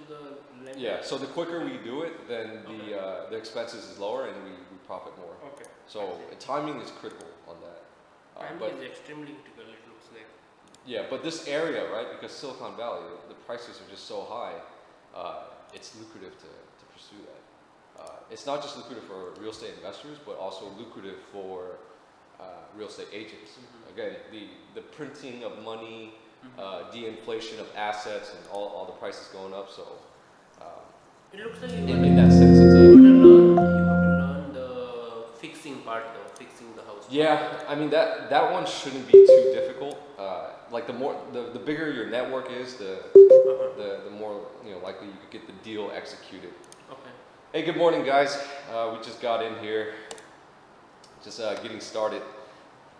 the lender? Yeah, so the quicker we do it, then the expenses is lower and we profit more. Okay. So timing is critical on that. Timing is extremely critical, it looks like. Yeah, but this area, right, because Silicon Valley, the prices are just so high, it's lucrative to pursue that. It's not just lucrative for real estate investors, but also lucrative for real estate agents. Mm-hmm. Again, the printing of money, de-inflation of assets, and all the prices going up. So it looks like in that sense, it's you have to learn the fixing part, though, fixing the house. Yeah, I mean that one shouldn't be too difficult. Like the bigger your network is, the more likely you could get the deal executed. Okay. Hey, good morning, guys. We just got in here, just getting started.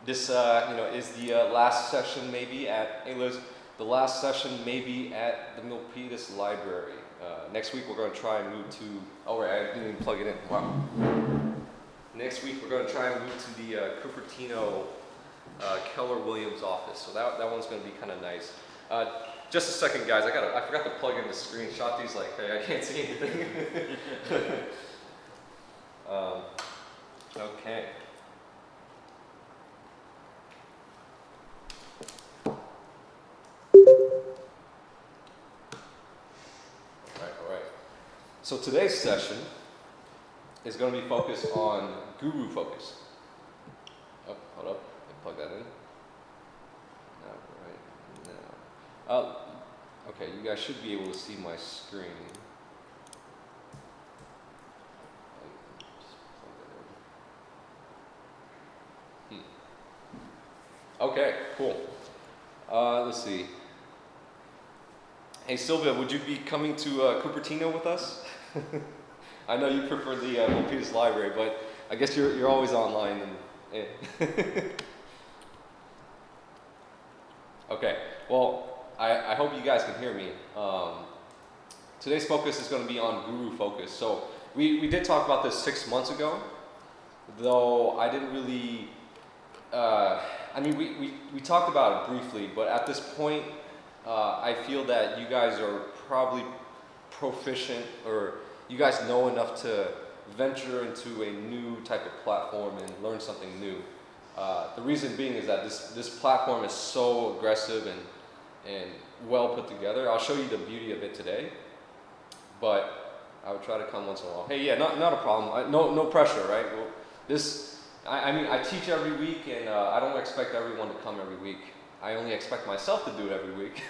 This is the last session maybe at the last session maybe at the Milpitas Library. Next week we're going to try and move to. Oh, right, I didn't even plug it in. Wow. Next week we're going to try and move to the Cupertino Keller Williams office. So that one's going to be kind of nice. Just a second, guys. I forgot to plug in the screen. Shanti's like, hey, I can't see anything. Okay. All right. So today's session is going to be focused on GuruFocus. Oh, hold up. Plug that in. Now. Okay, you guys should be able to see my screen. Okay, cool. Let's see. Hey Sylvia, would you be coming to Cupertino with us? I know you prefer the Milpitas Library, but I guess you're always online. Okay, well, I hope you guys can hear me. Today's focus is going to be on GuruFocus. So we did talk about this 6 months ago, though I didn't really. We talked about it briefly, but at this point, I feel that you guys are probably proficient, or you guys know enough to venture into a new type of platform and learn something new. The reason being is that this platform is so aggressive and well put together. I'll show you the beauty of it today, but I would try to come once in a while. Hey, yeah, not a problem. No pressure, right? Well, I teach every week, and I don't expect everyone to come every week. I only expect myself to do it every week,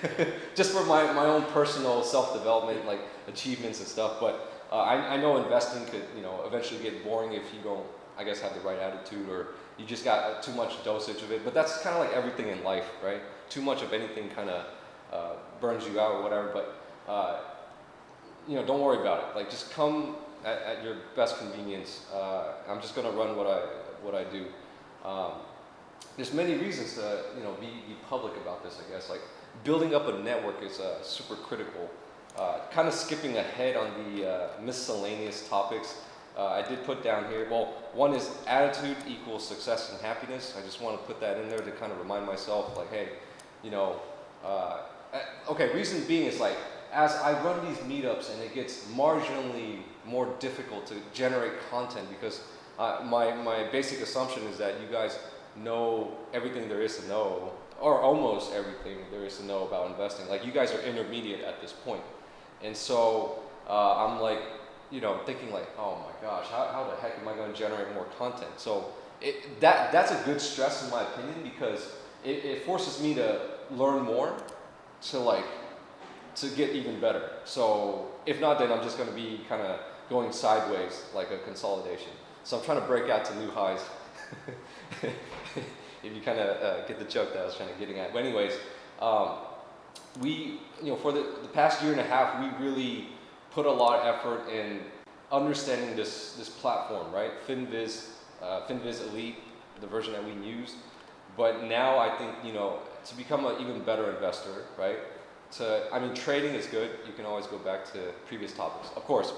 just for my own personal self-development, like achievements and stuff. But I know investing could, eventually get boring if you don't, I guess, have the right attitude, or you just got too much dosage of it. But that's kind of like everything in life, right? Too much of anything kind of burns you out or whatever. But don't worry about it. Like, just come at your best convenience. I'm just gonna run what I do. There's many reasons to be public about this, I guess. Like, building up a network is super critical. Kind of skipping ahead on the miscellaneous topics. I did put down here, well, one is attitude equals success and happiness. I just want to put that in there to kind of remind myself, like, hey, okay, reason being is, like, as I run these meetups and it gets marginally more difficult to generate content, because my basic assumption is that you guys know everything there is to know, or almost everything there is to know about investing. Like, you guys are intermediate at this point. And so I'm like, thinking like, oh my gosh, how the heck am I going to generate more content? So that's a good stress in my opinion, because it forces me to learn more to get even better. So if not, then I'm just going to be kind of going sideways, like a consolidation. So I'm trying to break out to new highs. If you kind of get the joke that I was trying to getting at. But anyways, we, for the past year and a half, we really put a lot of effort in understanding this platform, right? FinViz Elite, the version that we used. But now I think, to become an even better investor, right? Trading is good. You can always go back to previous topics. Of course.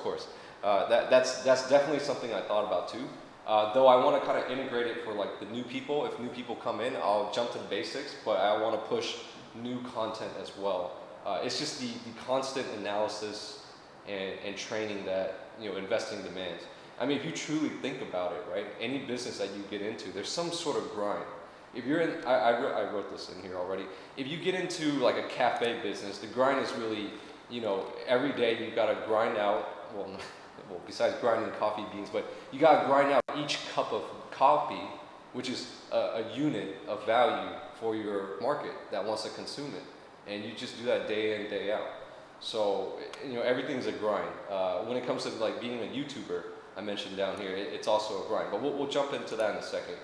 That's definitely something I thought about too. Though I want to kind of integrate it for like the new people. If new people come in, I'll jump to the basics, but I want to push new content as well. It's just the constant analysis and training that investing demands. I mean, if you truly think about it, right? Any business that you get into, there's some sort of grind. If you're in, I wrote this in here already. If you get into like a cafe business, the grind is really, every day you've got to grind out. Well, besides grinding coffee beans, but you got to grind out each cup of coffee, which is a unit of value for your market that wants to consume it, and you just do that day in, day out. So everything's a grind. When it comes to like being a YouTuber, I mentioned down here, it's also a grind. But we'll jump into that in a second.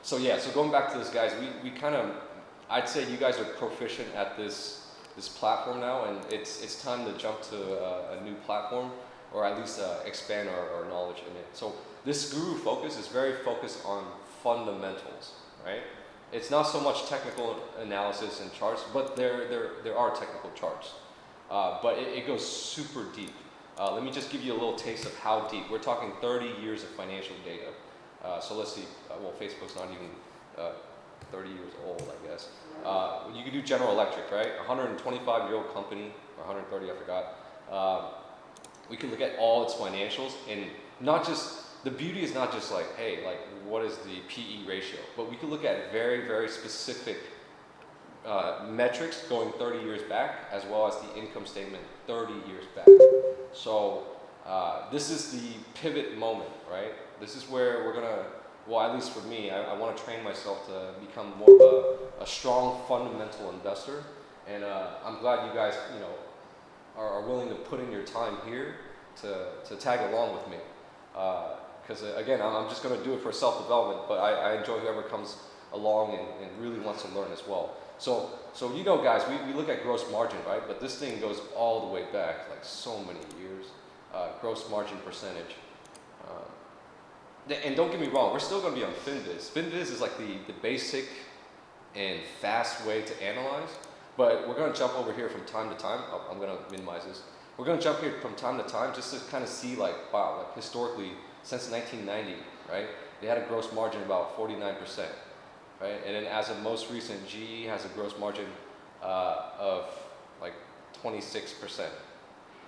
So going back to this, guys, we kind of, I'd say you guys are proficient at this platform now, and it's time to jump to a new platform, or at least expand our knowledge in it. So this GuruFocus is very focused on fundamentals, right? It's not so much technical analysis and charts, but there are technical charts. But it goes super deep. Let me just give you a little taste of how deep. We're talking 30 years of financial data. So let's see, Facebook's not even 30 years old, I guess. You could do General Electric, right? 125-year-old company, or 130, I forgot. We can look at all its financials, and not just, the beauty is not just like, hey, like what is the PE ratio, but we can look at very, very specific metrics going 30 years back, as well as the income statement 30 years back. So this is the pivot moment, right? This is where we're gonna, well, at least for me, I want to train myself to become more of a strong fundamental investor, and I'm glad you guys, are willing to put in your time here to tag along with me. Because again, I'm just going to do it for self-development, but I enjoy whoever comes along and really wants to learn as well. So guys, we look at gross margin, right? But this thing goes all the way back, like so many years. Gross margin percentage. And don't get me wrong, we're still going to be on FinViz. FinViz is like the basic and fast way to analyze, but we're going to jump over here from time to time. I'm going to minimize this. We're going to jump here from time to time just to kind of see like, wow, like historically, since 1990, right? They had a gross margin about 49%, right? And then as of most recent, GE has a gross margin of like 26%.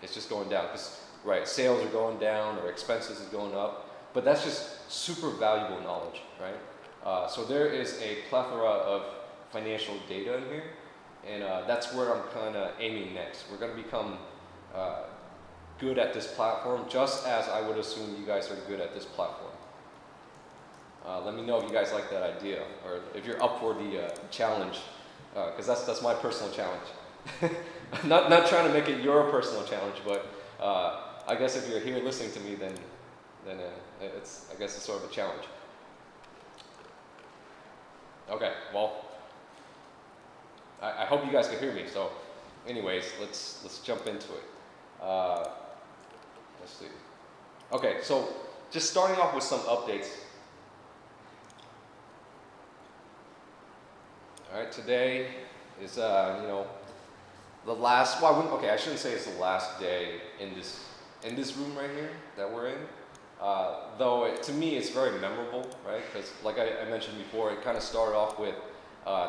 It's just going down because, right, sales are going down or expenses is going up, but that's just super valuable knowledge, right? So there is a plethora of financial data in here, and that's where I'm kind of aiming next. We're going to become good at this platform, just as I would assume you guys are good at this platform. Let me know if you guys like that idea, or if you're up for the challenge, because that's my personal challenge. not trying to make it your personal challenge, but I guess if you're here listening to me, then I guess it's sort of a challenge. Okay, well, I hope you guys can hear me. So, anyways, let's jump into it. Let's see. Okay, so just starting off with some updates. All right, today is the last. Well, I shouldn't say it's the last day in this room right here that we're in. Though to me it's very memorable, right? Because like I mentioned before, it kind of started off with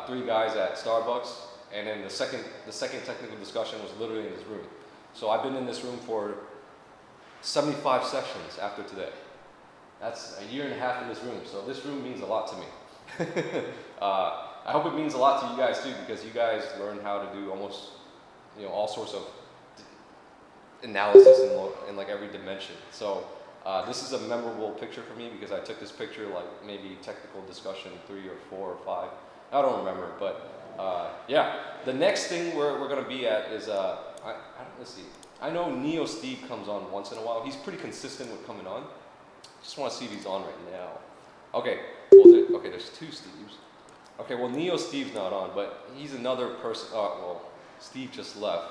3 guys at Starbucks, and then the second technical discussion was literally in this room. So I've been in this room for 75 sessions after today. That's a year and a half in this room. So this room means a lot to me. I hope it means a lot to you guys too, because you guys learn how to do almost, all sorts of analysis in like every dimension. So this is a memorable picture for me because I took this picture like maybe technical discussion 3 or 4 or 5. I don't remember, but yeah. The next thing we're going to be at is let's see. I know Neo Steve comes on once in a while. He's pretty consistent with coming on. Just want to see if he's on right now. Okay. Well, there's 2 Steves. Okay. Well, Neo Steve's not on, but he's another person. Well, Steve just left.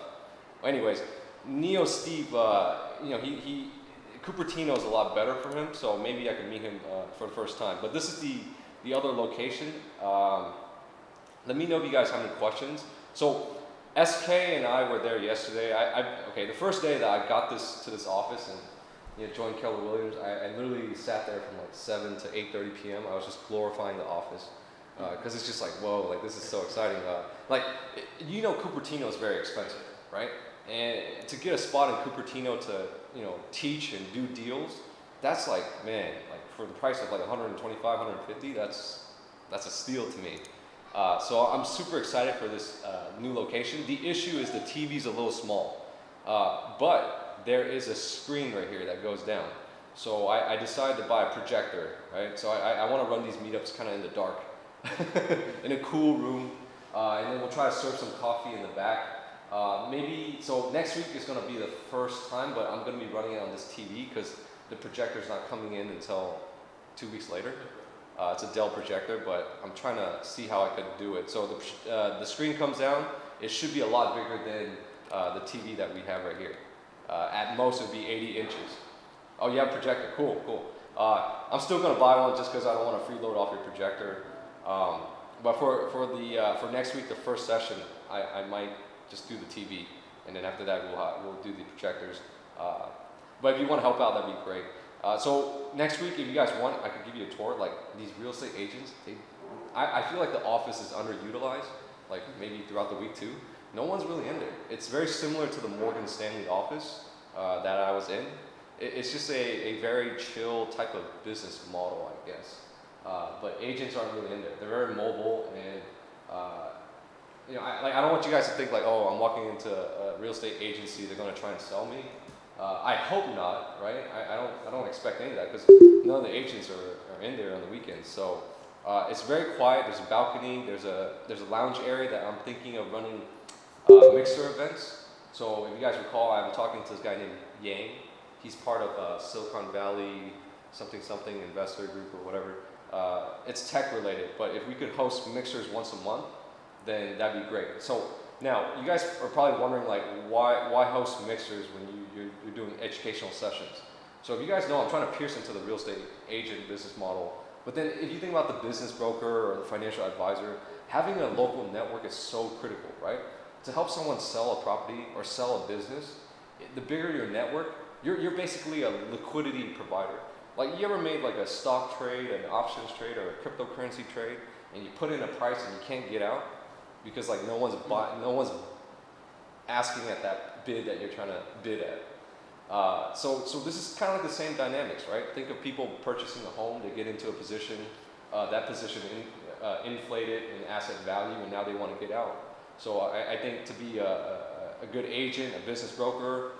Anyways, Neo Steve. He Cupertino is a lot better for him, so maybe I can meet him for the first time. But this is the other location. Let me know if you guys have any questions. So SK and I were there yesterday. The first day that I got to this office and joined Keller Williams, I literally sat there from like 7 to 8:30 p.m. I was just glorifying the office because it's just like, whoa, like this is so exciting. Cupertino is very expensive, right? And to get a spot in Cupertino to, teach and do deals, that's like, man, like for the price of like 125, 150, that's a steal to me. So I'm super excited for this new location. The issue is the TV's a little small, but there is a screen right here that goes down. So I decided to buy a projector, right? So I want to run these meetups kind of in the dark, in a cool room, and then we'll try to serve some coffee in the back. So next week is going to be the first time, but I'm going to be running it on this TV because the projector's not coming in until 2 weeks later. It's a Dell projector, but I'm trying to see how I could do it. So the screen comes down. It should be a lot bigger than the TV that we have right here. At most, it would be 80 inches. Oh, you have a projector. Cool, cool. I'm still going to buy one just because I don't want to freeload off your projector. But for next week, the first session, I might just do the TV, and then after that, we'll do the projectors. But if you want to help out, that'd be great. So next week, if you guys want, I could give you a tour. Like these real estate agents, I feel like the office is underutilized. Like maybe throughout the week too. No one's really in there. It's very similar to the Morgan Stanley office that I was in. It's just a very chill type of business model, I guess. But agents aren't really in there. They're very mobile, and I don't want you guys to think like, oh, I'm walking into a real estate agency. They're going to try and sell me. I hope not, right? I don't expect any of that because none of the agents are in there on the weekends. So it's very quiet. There's a balcony. There's a lounge area that I'm thinking of running mixer events. So if you guys recall, I'm talking to this guy named Yang. He's part of Silicon Valley something investor group or whatever. It's tech related, but if we could host mixers once a month, then that'd be great. So now you guys are probably wondering like why host mixers when you're doing educational sessions. So if you guys know, I'm trying to pierce into the real estate agent business model. But then if you think about the business broker or the financial advisor, having a local network is so critical, right? To help someone sell a property or sell a business, the bigger your network, you're basically a liquidity provider. Like you ever made like a stock trade, an options trade, or a cryptocurrency trade, and you put in a price and you can't get out because like no one's asking at that bid that you're trying to bid at. So this is kind of like the same dynamics, right? Think of people purchasing a home, they get into a position, that position inflated in asset value, and now they want to get out. So I think to be a good agent, a business broker,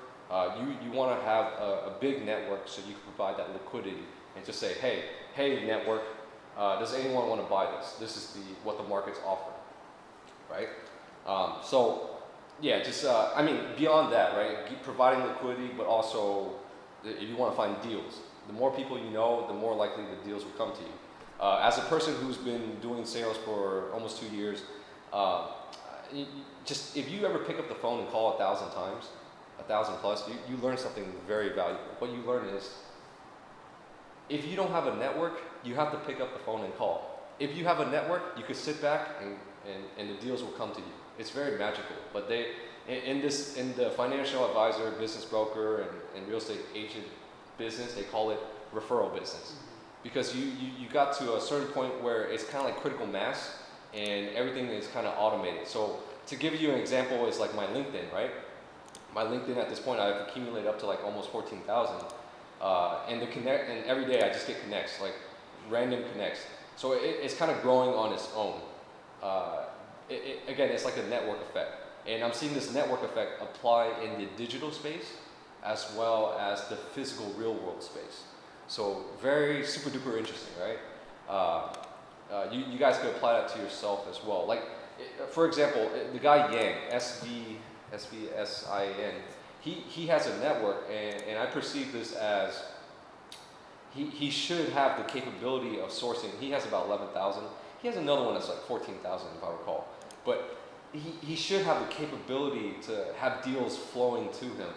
you want to have a big network so you can provide that liquidity and just say, hey network, does anyone want to buy this? This is what the market's offering, right? Yeah, just beyond that, right? Providing liquidity, but also if you want to find deals, the more people you know, the more likely the deals will come to you. As a person who's been doing sales for almost 2 years, just if you ever pick up the phone and call 1,000 times, 1,000 plus, you learn something very valuable. What you learn is, if you don't have a network, you have to pick up the phone and call. If you have a network, you could sit back and the deals will come to you. It's very magical. But in the financial advisor, business broker, and real estate agent business, they call it referral business. Because you got to a certain point where it's kind of like critical mass and everything is kind of automated. So to give you an example is like my LinkedIn, right? My LinkedIn at this point, I've accumulated up to like almost 14,000. And every day I just get connects, like random connects. So it's kind of growing on its own. Again, it's like a network effect. And I'm seeing this network effect apply in the digital space as well as the physical real world space. So very super duper interesting, right? You guys could apply that to yourself as well. Like, for example, the guy Yang, SVSIN, he has a network, and I perceive this as he should have the capability of sourcing. He has about 11,000. He has another one that's like 14,000 if I recall. But he should have the capability to have deals flowing to him.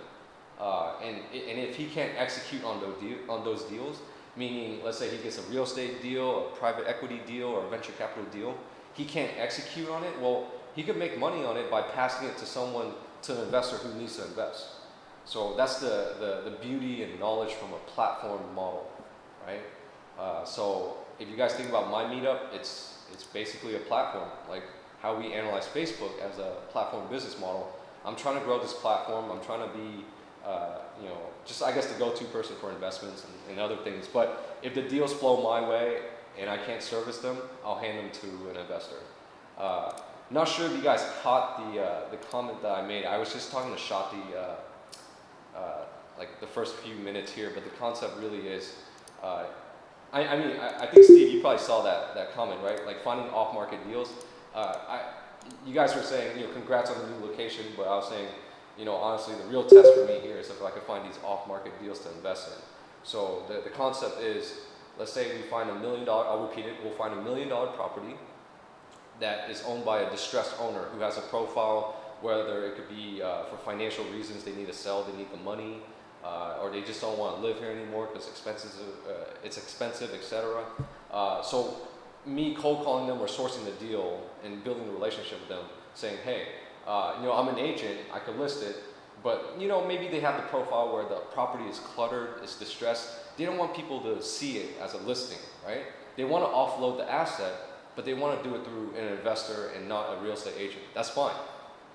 And if he can't execute on those deals, meaning let's say he gets a real estate deal, a private equity deal, or a venture capital deal, he can't execute on it, well, he could make money on it by passing it to an investor who needs to invest. So that's the beauty and knowledge from a platform model, right? So if you guys think about my meetup, it's basically a platform. Like how we analyze Facebook as a platform business model, I'm trying to grow this platform. I'm trying to be, you know, just I guess the go-to person for investments and other things. But if the deals flow my way and I can't service them, I'll hand them to an investor. Not sure if you guys caught the comment that I made. I was just talking to Shati like the first few minutes here, but the concept really is, I think Steve, you probably saw that comment, right? Like finding off-market deals. You guys were saying, you know, congrats on the new location, but I was saying, you know, honestly, the real test for me here is if I can find these off-market deals to invest in. So the concept is, let's say we find $1 million, I'll repeat it, we'll find $1 million property that is owned by a distressed owner who has a profile, whether it could be for financial reasons, they need to sell, they need the money, or they just don't want to live here anymore because it's expensive, etc. So me cold calling them or sourcing the deal and building a relationship with them, saying, hey, you know, I'm an agent, I could list it, but you know, maybe they have the profile where the property is cluttered, it's distressed. They don't want people to see it as a listing, right? They want to offload the asset, but they want to do it through an investor and not a real estate agent. That's fine.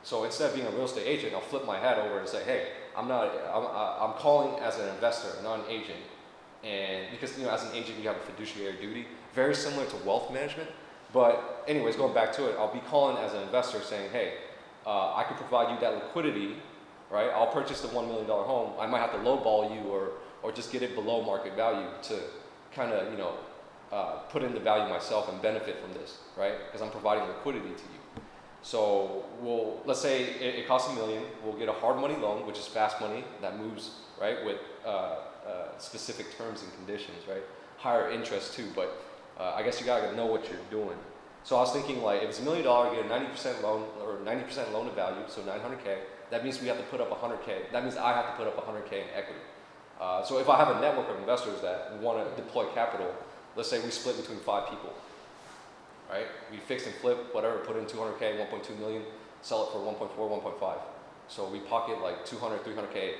So instead of being a real estate agent, I'll flip my hat over and say, hey, I'm calling as an investor, not an agent. And because, you know, as an agent, you have a fiduciary duty, very similar to wealth management. But anyways, going back to it, I'll be calling as an investor saying, hey, I can provide you that liquidity, right? I'll purchase the $1 million home. I might have to lowball you or just get it below market value to kind of, you know, put in the value myself and benefit from this, right? Because I'm providing liquidity to you. So let's say it costs $1 million. We'll get a hard money loan, which is fast money that moves, right, with specific terms and conditions, right? Higher interest too, but I guess you gotta know what you're doing. So I was thinking, like, if it's $1 million, you get a 90% loan or 90% loan to value, so 900K. That means we have to put up 100K. That means I have to put up 100K in equity. So if I have a network of investors that want to deploy capital, let's say we split between 5 people, right? We fix and flip, whatever, put in 200K, 1.2 million, sell it for 1.4, 1.5. So we pocket like 200, 300K,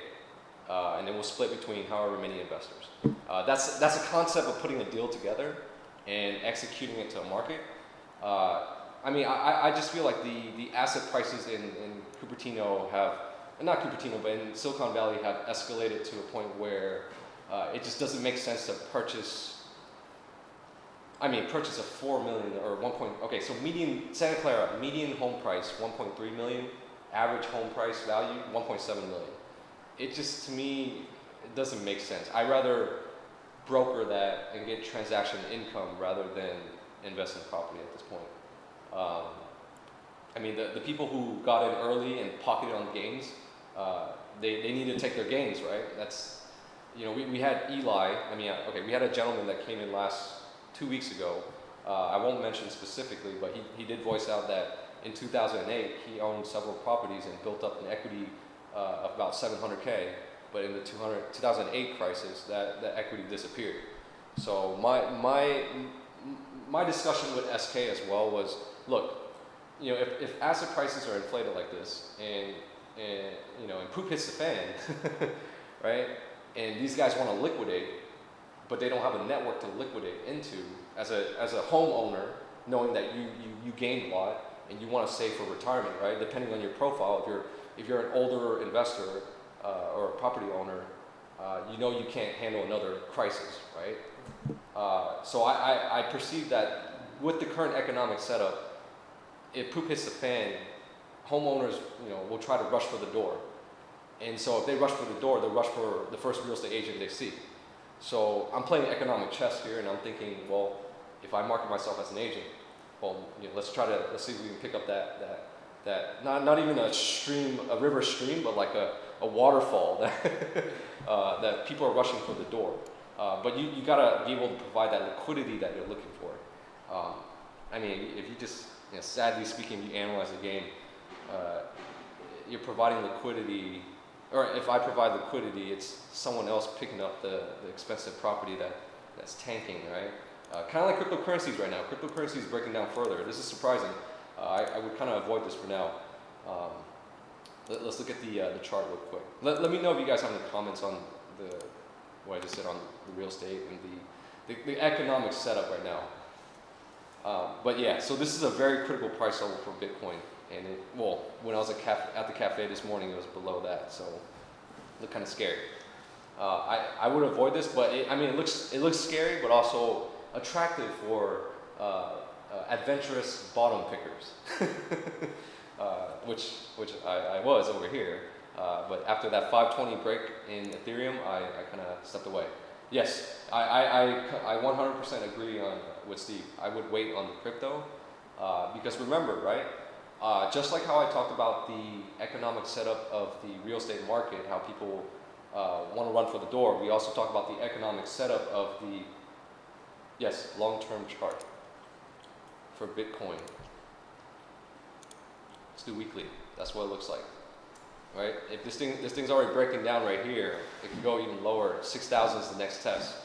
and then we'll split between however many investors. That's a concept of putting a deal together and executing it to a market. I mean, I just feel like the asset prices in Cupertino have, not Cupertino, but in Silicon Valley have escalated to a point where it just doesn't make sense to purchase a 4 million or 1 point, okay, so Santa Clara, median home price, 1.3 million, average home price value, 1.7 million. It just, to me, it doesn't make sense. I'd rather broker that and get transaction income rather than invest in property at this point. I mean, the people who got in early and pocketed on gains, they need to take their gains, right? That's, you know, we had Eli, we had a gentleman that came in 2 weeks ago. I won't mention specifically, but he did voice out that in 2008, he owned several properties and built up an equity of about 700K, but in the 2008 crisis, that equity disappeared. So my discussion with SK as well was, look, you know, if asset prices are inflated like this, and you know, and poop hits the fan, right? And these guys want to liquidate, but they don't have a network to liquidate into as a homeowner, knowing that you gained a lot and you want to save for retirement, right? Depending on your profile, if you're an older investor or a property owner, you know you can't handle another crisis, right? So I perceive that with the current economic setup, if poop hits the fan, homeowners, you know, will try to rush for the door. And so if they rush for the door, they'll rush for the first real estate agent they see. So I'm playing economic chess here, and I'm thinking, well, if I market myself as an agent, well, you know, let's see if we can pick up that not even a river stream, but like a waterfall that that people are rushing for the door. But you gotta be able to provide that liquidity that you're looking for. I mean, if you just, you know, sadly speaking, you analyze the game, you're providing liquidity, or if I provide liquidity, it's someone else picking up the expensive property that's tanking, right? Kind of like cryptocurrencies right now. Cryptocurrency is breaking down further. This is surprising. I would kind of avoid this for now. Let's look at the chart real quick. Let me know if you guys have any comments on what I just said on the real estate and the economic setup right now. But yeah, so this is a very critical price level for Bitcoin, and when I was at the cafe this morning, it was below that, so it looked kind of scary. I would avoid this, but it looks scary, but also attractive for adventurous bottom pickers, which I was over here. But after that 520 break in Ethereum, I kind of stepped away. Yes, I 100% agree with Steve. I would wait on the crypto because remember, right? Just like how I talked about the economic setup of the real estate market, how people want to run for the door, we also talk about the economic setup of the long-term chart for Bitcoin. Let's do weekly. That's what it looks like. Right? If this thing's already breaking down right here, it can go even lower. 6,000 is the next test.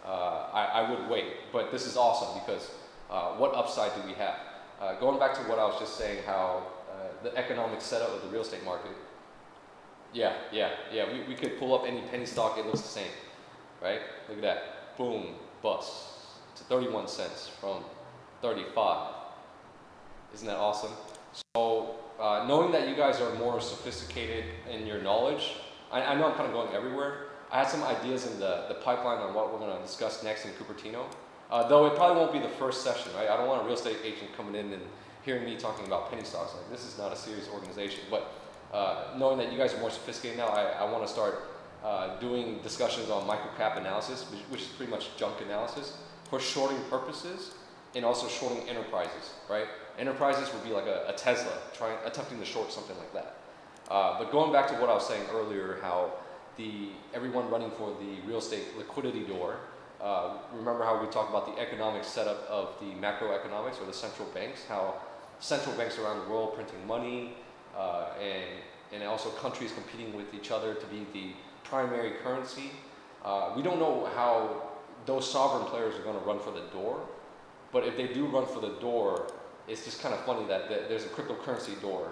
I would wait, but this is awesome because what upside do we have? Going back to what I was just saying, how the economic setup of the real estate market. We could pull up any penny stock, it looks the same, right? Look at that, boom, bust to 31 cents from 35. Isn't that awesome? So knowing that you guys are more sophisticated in your knowledge, I know I'm kind of going everywhere. I had some ideas in the pipeline on what we're going to discuss next in Cupertino. Though it probably won't be the first session, right? I don't want a real estate agent coming in and hearing me talking about penny stocks. Like, this is not a serious organization. But knowing that you guys are more sophisticated now, I want to start doing discussions on microcap analysis, which is pretty much junk analysis, for shorting purposes and also shorting enterprises, right? Enterprises would be like a Tesla, attempting to short something like that. But going back to what I was saying earlier, how everyone running for the real estate liquidity door, remember how we talked about the economic setup of the macroeconomics or the central banks, how central banks around the world printing money, and also countries competing with each other to be the primary currency. We don't know how those sovereign players are going to run for the door, but if they do run for the door, it's just kind of funny that there's a cryptocurrency door.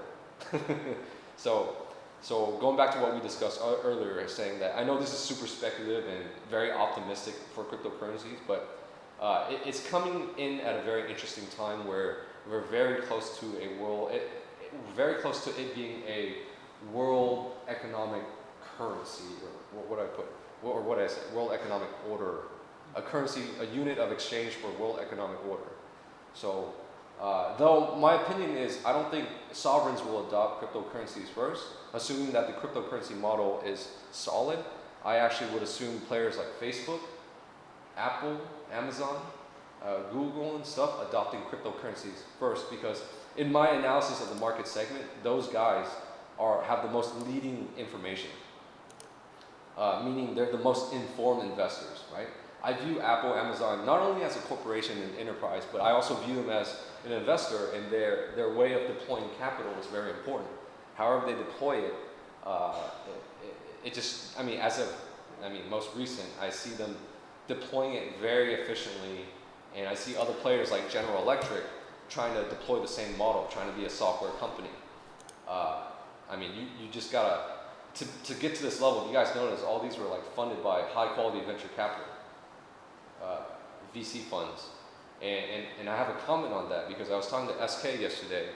So going back to what we discussed earlier, saying that I know this is super speculative and very optimistic for cryptocurrencies, but it's coming in at a very interesting time where we're very close to it being a world economic currency, or what I say, world economic order, a currency, a unit of exchange for world economic order. So, though my opinion is, I don't think sovereigns will adopt cryptocurrencies first, assuming that the cryptocurrency model is solid. I actually would assume players like Facebook, Apple, Amazon, Google and stuff adopting cryptocurrencies first, because in my analysis of the market segment, those guys have the most leading information, meaning they're the most informed investors, right? I view Apple, Amazon not only as a corporation and enterprise, but I also view them as an investor, and their way of deploying capital is very important. However they deploy it, most recent, I see them deploying it very efficiently, and I see other players like General Electric trying to deploy the same model, trying to be a software company. You just gotta, to get to this level, you guys notice all these were like funded by high quality venture capital, VC funds. And I have a comment on that because I was talking to SK yesterday,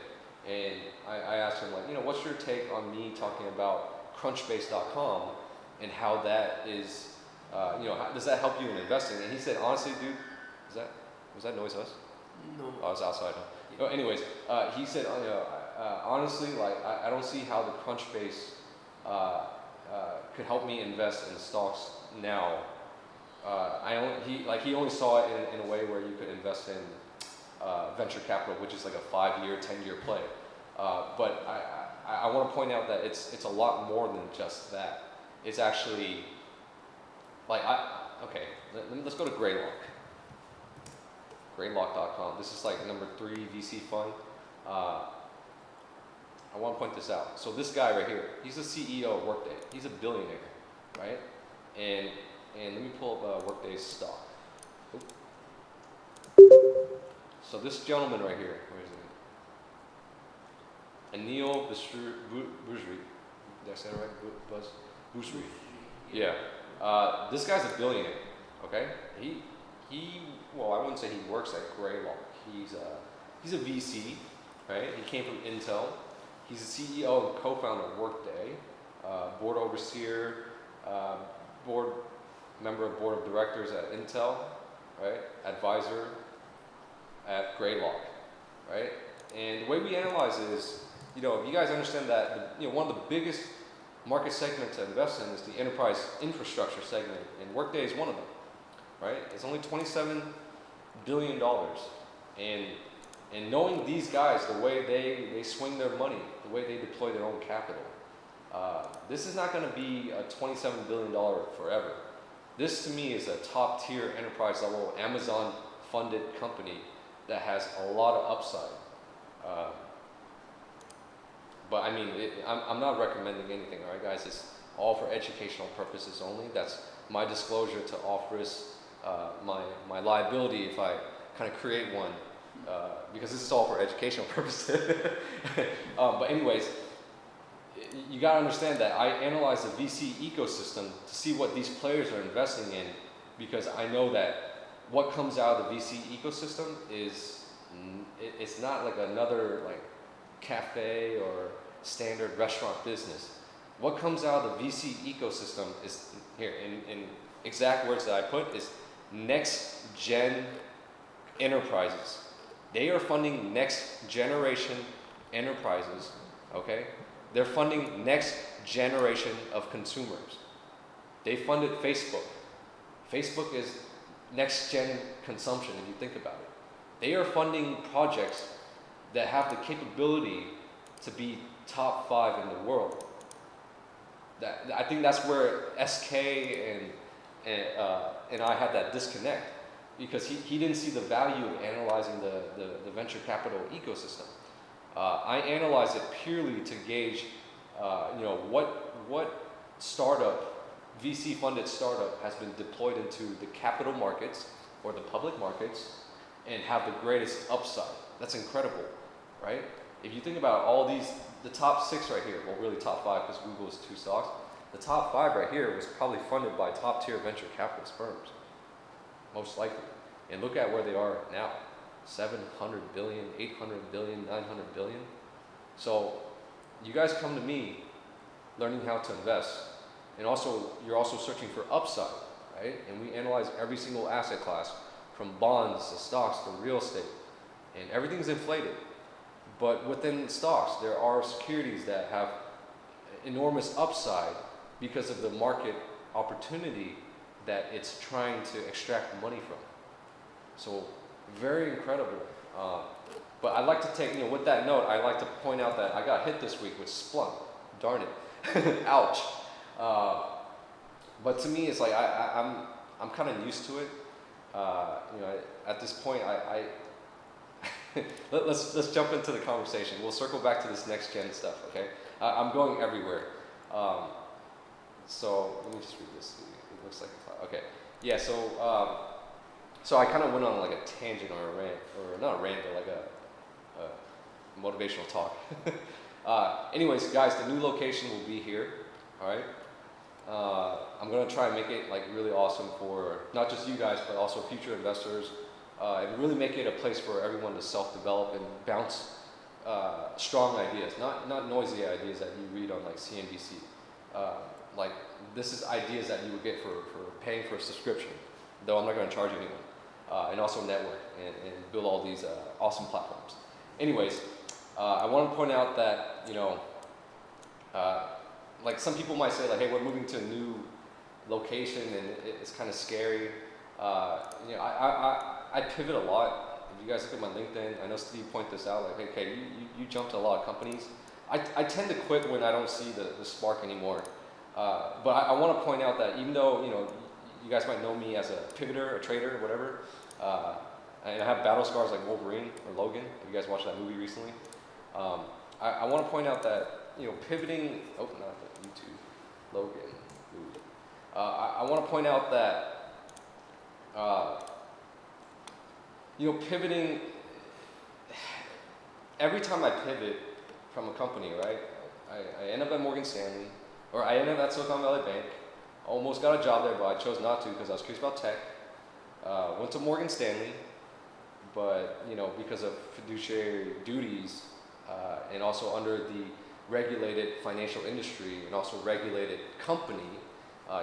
and I asked him, like, what's your take on me talking about Crunchbase.com and how that is, how, does that help you in investing? And he said, honestly, dude, was that noise us? No. Oh, it's outside. Huh? Anyways, he said, honestly, like, I don't see how the Crunchbase could help me invest in stocks now. He only saw it in a way where you could invest in venture capital, which is like a 5-year, 10-year play. But I want to point out that it's a lot more than just that. It's actually let's go to Greylock. Greylock.com. This is like number 3 VC fund. I want to point this out. So this guy right here, he's the CEO of Workday. He's a billionaire, right? And let me pull up Workday's stock. Oop. So this gentleman right here, where is it? Anil Bujri. Did I say it right? Bujri. Yeah. This guy's a billionaire. Okay. Well, I wouldn't say he works at Greylock. He's a VC. right? He came from Intel. He's the CEO and co-founder of Workday, board overseer, board member of board of directors at Intel, right? Advisor at Greylock, right? And the way we analyze it is, if you guys understand that, one of the biggest market segments to invest in is the enterprise infrastructure segment, and Workday is one of them, right? It's only $27 billion, and knowing these guys, the way they swing their money, the way they deploy their own capital, this is not going to be a $27 billion forever. This to me is a top tier enterprise level Amazon funded company that has a lot of upside. But I mean, I'm not recommending anything, all right, guys? It's all for educational purposes only. That's my disclosure to off-risk, my liability if I kind of create one, because this is all for educational purposes. But anyways, you got to understand that I analyze the VC ecosystem to see what these players are investing in, because I know that what comes out of the VC ecosystem is, it's not like another like cafe or standard restaurant business. What comes out of the VC ecosystem is, here in exact words that I put, is next gen enterprises. They are funding next generation enterprises, okay? They're funding next generation of consumers. They funded Facebook. Facebook is next gen consumption if you think about it. They are funding projects that have the capability to be top 5 in the world. I think that's where SK and I had that disconnect, because he didn't see the value of analyzing the venture capital ecosystem. I analyze it purely to gauge, what startup, VC funded startup has been deployed into the capital markets or the public markets and have the greatest upside. That's incredible, right? If you think about all these, the top 6 right here, well really top 5 because Google is 2 stocks, the top 5 right here was probably funded by top tier venture capitalist firms, most likely. And look at where they are now, 700 billion, 800 billion, 900 billion. So you guys come to me learning how to invest, and also you're also searching for upside, right? And we analyze every single asset class, from bonds to stocks to real estate, and everything's inflated. But within stocks, there are securities that have enormous upside because of the market opportunity that it's trying to extract money from. So very incredible. But I'd like to take, with that note, I'd like to point out that I got hit this week with Splunk. Darn it. Ouch. But to me, it's like I'm kind of used to it. At this point, let's jump into the conversation. We'll circle back to this next gen stuff, okay? I'm going everywhere. So let me just read this. It looks like okay. Yeah. So I kind of went on like a tangent or a rant, or not a rant, but like a motivational talk. Anyways, guys, the new location will be here. All right. I'm gonna try and make it like really awesome for not just you guys, but also future investors, and really make it a place for everyone to self-develop and bounce strong ideas, not noisy ideas that you read on like CNBC. Like this is ideas that you would get for paying for a subscription, though I'm not going to charge anyone, and also network and build all these awesome platforms. Anyways, I want to point out that like some people might say like, hey, we're moving to a new location and it's kind of scary. I pivot a lot. If you guys look at my LinkedIn, I know Steve pointed this out, like, okay, you jumped to a lot of companies. I tend to quit when I don't see the spark anymore. But I want to point out that even though, you guys might know me as a pivoter, a trader, whatever, and I have battle scars like Wolverine or Logan, if you guys watched that movie recently, I want to point out that, pivoting, oh, not the YouTube, Logan movie. I want to point out that, pivoting, every time I pivot from a company, right, I end up at Morgan Stanley, or I ended up at Silicon Valley Bank. Almost got a job there, but I chose not to because I was curious about tech. Went to Morgan Stanley, but because of fiduciary duties, and also under the regulated financial industry and also regulated company,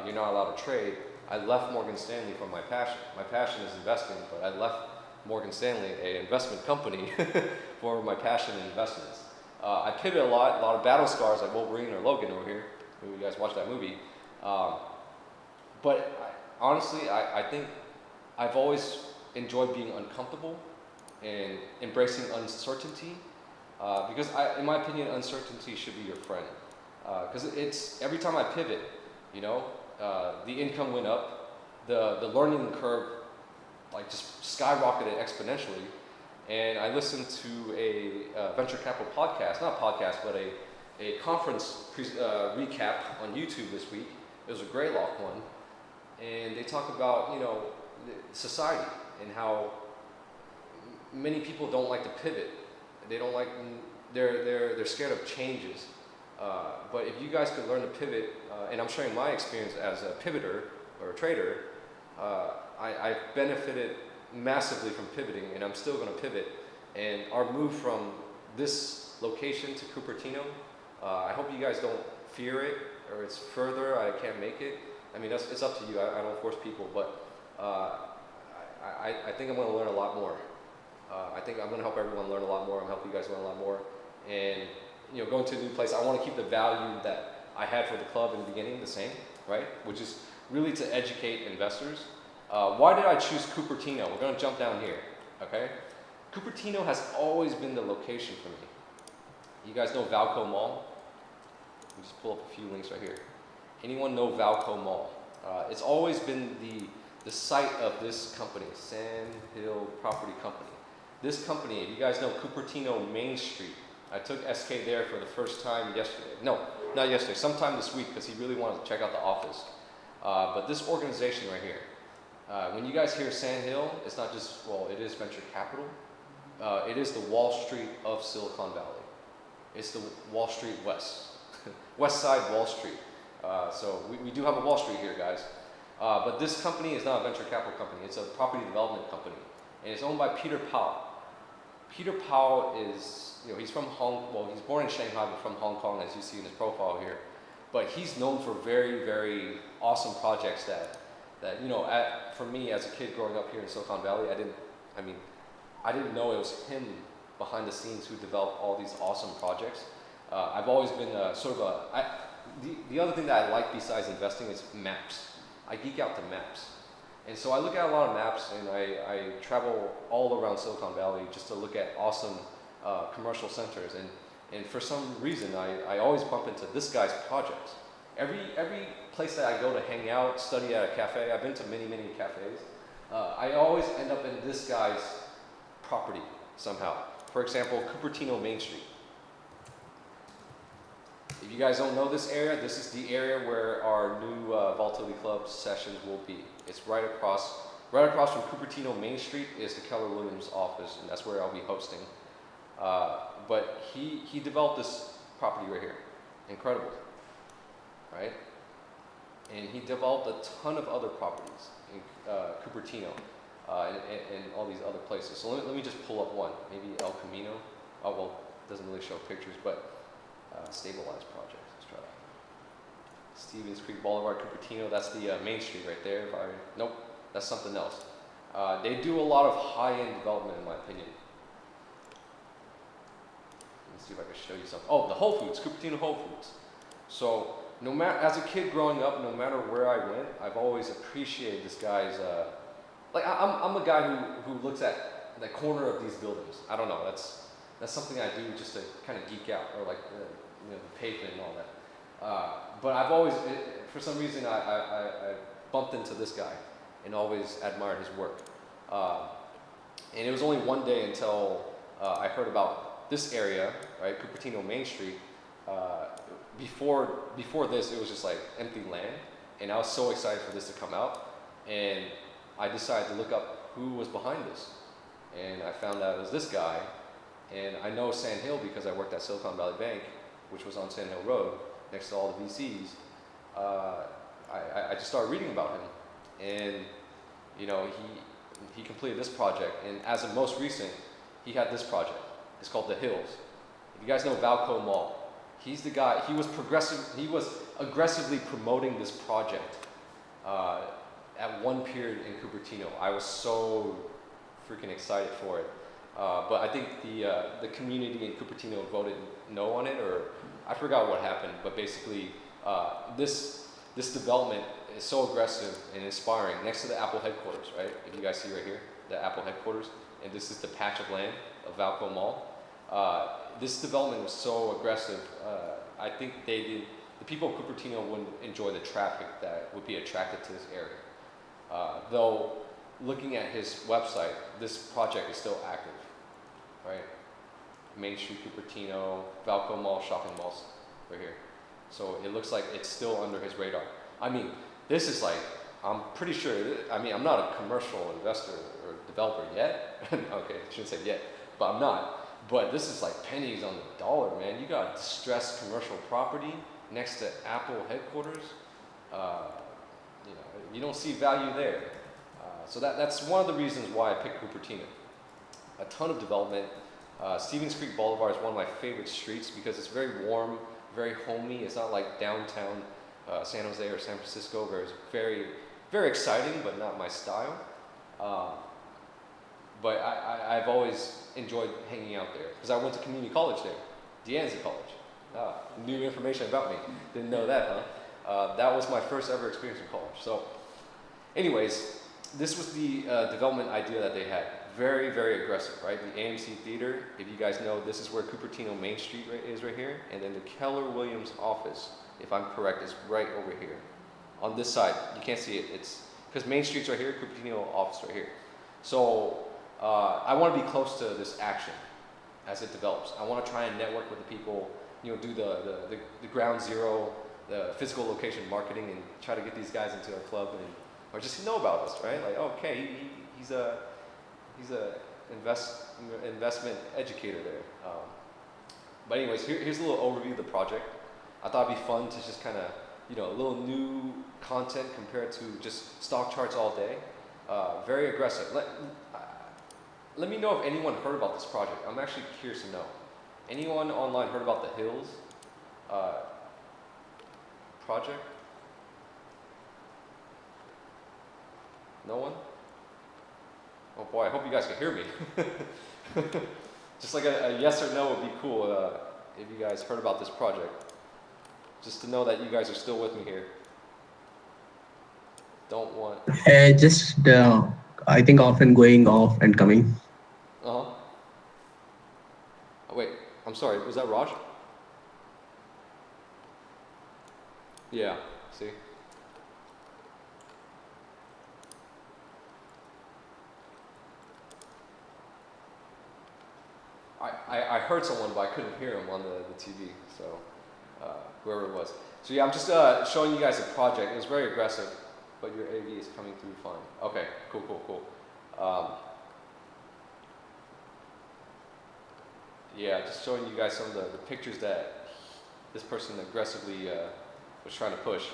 you're not allowed to trade. I left Morgan Stanley for my passion. My passion is investing, but I left Morgan Stanley, an investment company, for my passion in investments. I pivot a lot of battle scars like Wolverine or Logan over here. Maybe you guys watched that movie. But honestly, I think I've always enjoyed being uncomfortable and embracing uncertainty, because in my opinion, uncertainty should be your friend. Because it's every time I pivot, you know, the income went up, the learning curve like just skyrocketed exponentially, and I listened to a venture capital podcast, not a podcast, but a conference recap on YouTube this week. It was a Greylock one, and they talk about, you know, society and how many people don't like to pivot. They don't like, they're scared of changes. But if you guys could learn to pivot, and I'm sharing my experience as a pivoter or a trader, I've benefited massively from pivoting, and I'm still going to pivot. And our move from this location to Cupertino, I hope you guys don't fear it, or it's further, I can't make it. I mean, it's up to you. I don't force people, but I think I'm going to learn a lot more. I think I'm going to help everyone learn a lot more. I'm helping you guys learn a lot more. And, you know, going to a new place, I want to keep the value that I had for the club in the beginning the same, right? Which is really to educate investors. Why did I choose Cupertino? We're going to jump down here, okay? Cupertino has always been the location for me. You guys know Valco Mall? Let me just pull up a few links right here. Anyone know Valco Mall? It's always been the site of this company, Sand Hill Property Company. This company, if you guys know Cupertino Main Street, I took SK there for the first time yesterday. No, not yesterday, sometime this week, because he really wanted to check out the office. But this organization right here, when you guys hear Sand Hill, it's not just, well, it is venture capital. It is the Wall Street of Silicon Valley. It's the Wall Street West. West Side Wall Street. So we do have a Wall Street here, guys. But this company is not a venture capital company. It's a property development company. And it's owned by Peter Powell. Peter Powell is, you know, he's from he's born in Shanghai, but from Hong Kong, as you see in his profile here. But he's known for very, very awesome projects that you know, for me as a kid growing up here in Silicon Valley, I didn't know it was him behind the scenes who developed all these awesome projects. I've always been the other thing that I like besides investing is maps. I geek out to maps. And so I look at a lot of maps, and I travel all around Silicon Valley just to look at awesome commercial centers. And for some reason, I always bump into this guy's projects. Every place that I go to hang out, study at a cafe, I've been to many, many cafes, I always end up in this guy's property somehow. For example, Cupertino Main Street. If you guys don't know this area, this is the area where our new Volatility Club sessions will be. It's right across from Cupertino Main Street is the Keller Williams office, and that's where I'll be hosting. But he developed this property right here. Incredible, right? And he developed a ton of other properties in Cupertino and all these other places. So let me just pull up one, maybe El Camino. Oh, well, it doesn't really show pictures, but stabilized projects. Let's try that. Stevens Creek Boulevard, Cupertino. That's the Main Street right there. Nope, that's something else. They do a lot of high-end development, in my opinion. Let's see if I can show you something. Oh, the Whole Foods, Cupertino Whole Foods. So, no matter, as a kid growing up, no matter where I went, I've always appreciated this guy's. I'm a guy who looks at the corner of these buildings. I don't know. That's something I do just to kind of geek out, or like you know, the pavement and all that. But I've always, for some reason, I bumped into this guy and always admired his work. And it was only one day until I heard about this area, right, Cupertino Main Street. Before this, it was just like empty land, and I was so excited for this to come out, and I decided to look up who was behind this, and I found out it was this guy. And I know Sand Hill because I worked at Silicon Valley Bank, which was on Sand Hill Road, next to all the VCs. I just started reading about him, and you know, he completed this project, and as of most recent, he had this project. It's called The Hills. You guys know Valco Mall. He's the guy. He was aggressively promoting this project at one period in Cupertino. I was so freaking excited for it. But I think the community in Cupertino voted no on it, or I forgot what happened. But basically, this development is so aggressive and inspiring. Next to the Apple headquarters, right? If you guys see right here, the Apple headquarters, and this is the patch of land of Valco Mall. This development was so aggressive. I think the people of Cupertino wouldn't enjoy the traffic that would be attracted to this area. Though, looking at his website, this project is still active, right? Main Street, Cupertino, Valco Mall, shopping malls, right here. So it looks like it's still under his radar. I mean, this is like, I'm pretty sure, I'm not a commercial investor or developer yet. Okay, I shouldn't say yet, but I'm not. But this is like pennies on the dollar, man. You got distressed commercial property next to Apple headquarters. You don't see value there. So that's one of the reasons why I picked Cupertino. A ton of development. Stevens Creek Boulevard is one of my favorite streets because it's very warm, very homey. It's not like downtown San Jose or San Francisco, where it's very, very exciting, but not my style. But I've always enjoyed hanging out there because I went to community college there, De Anza College. New information about me. Didn't know that, huh? That was my first ever experience in college. So, anyways, this was the development idea that they had. Very, very aggressive, right? The AMC Theater, if you guys know, this is where Cupertino Main Street is right here. And then the Keller Williams office, if I'm correct, is right over here. On this side, you can't see it. It's because Main Street's right here, Cupertino office right here. So, I want to be close to this action as it develops. I want to try and network with the people, do the ground zero, the physical location marketing, and try to get these guys into our club, or just know about us, right? Like, okay, he's a investment educator there. But anyways, here's a little overview of the project. I thought it'd be fun to just kind of, a little new content compared to just stock charts all day. Very aggressive. Let me know if anyone heard about this project. I'm actually curious to know. Anyone online heard about the Hills project? No one? Oh boy, I hope you guys can hear me. Just like a yes or no would be cool if you guys heard about this project. Just to know that you guys are still with me here. Don't want... I think often going off and coming. Uh-huh. Oh, wait, I'm sorry, was that Raj? Yeah, see? I heard someone, but I couldn't hear him on the TV, so whoever it was. So yeah, I'm just showing you guys a project. It was very aggressive, but your AV is coming through fine. Okay, cool. Yeah, just showing you guys some of the pictures that this person aggressively was trying to push.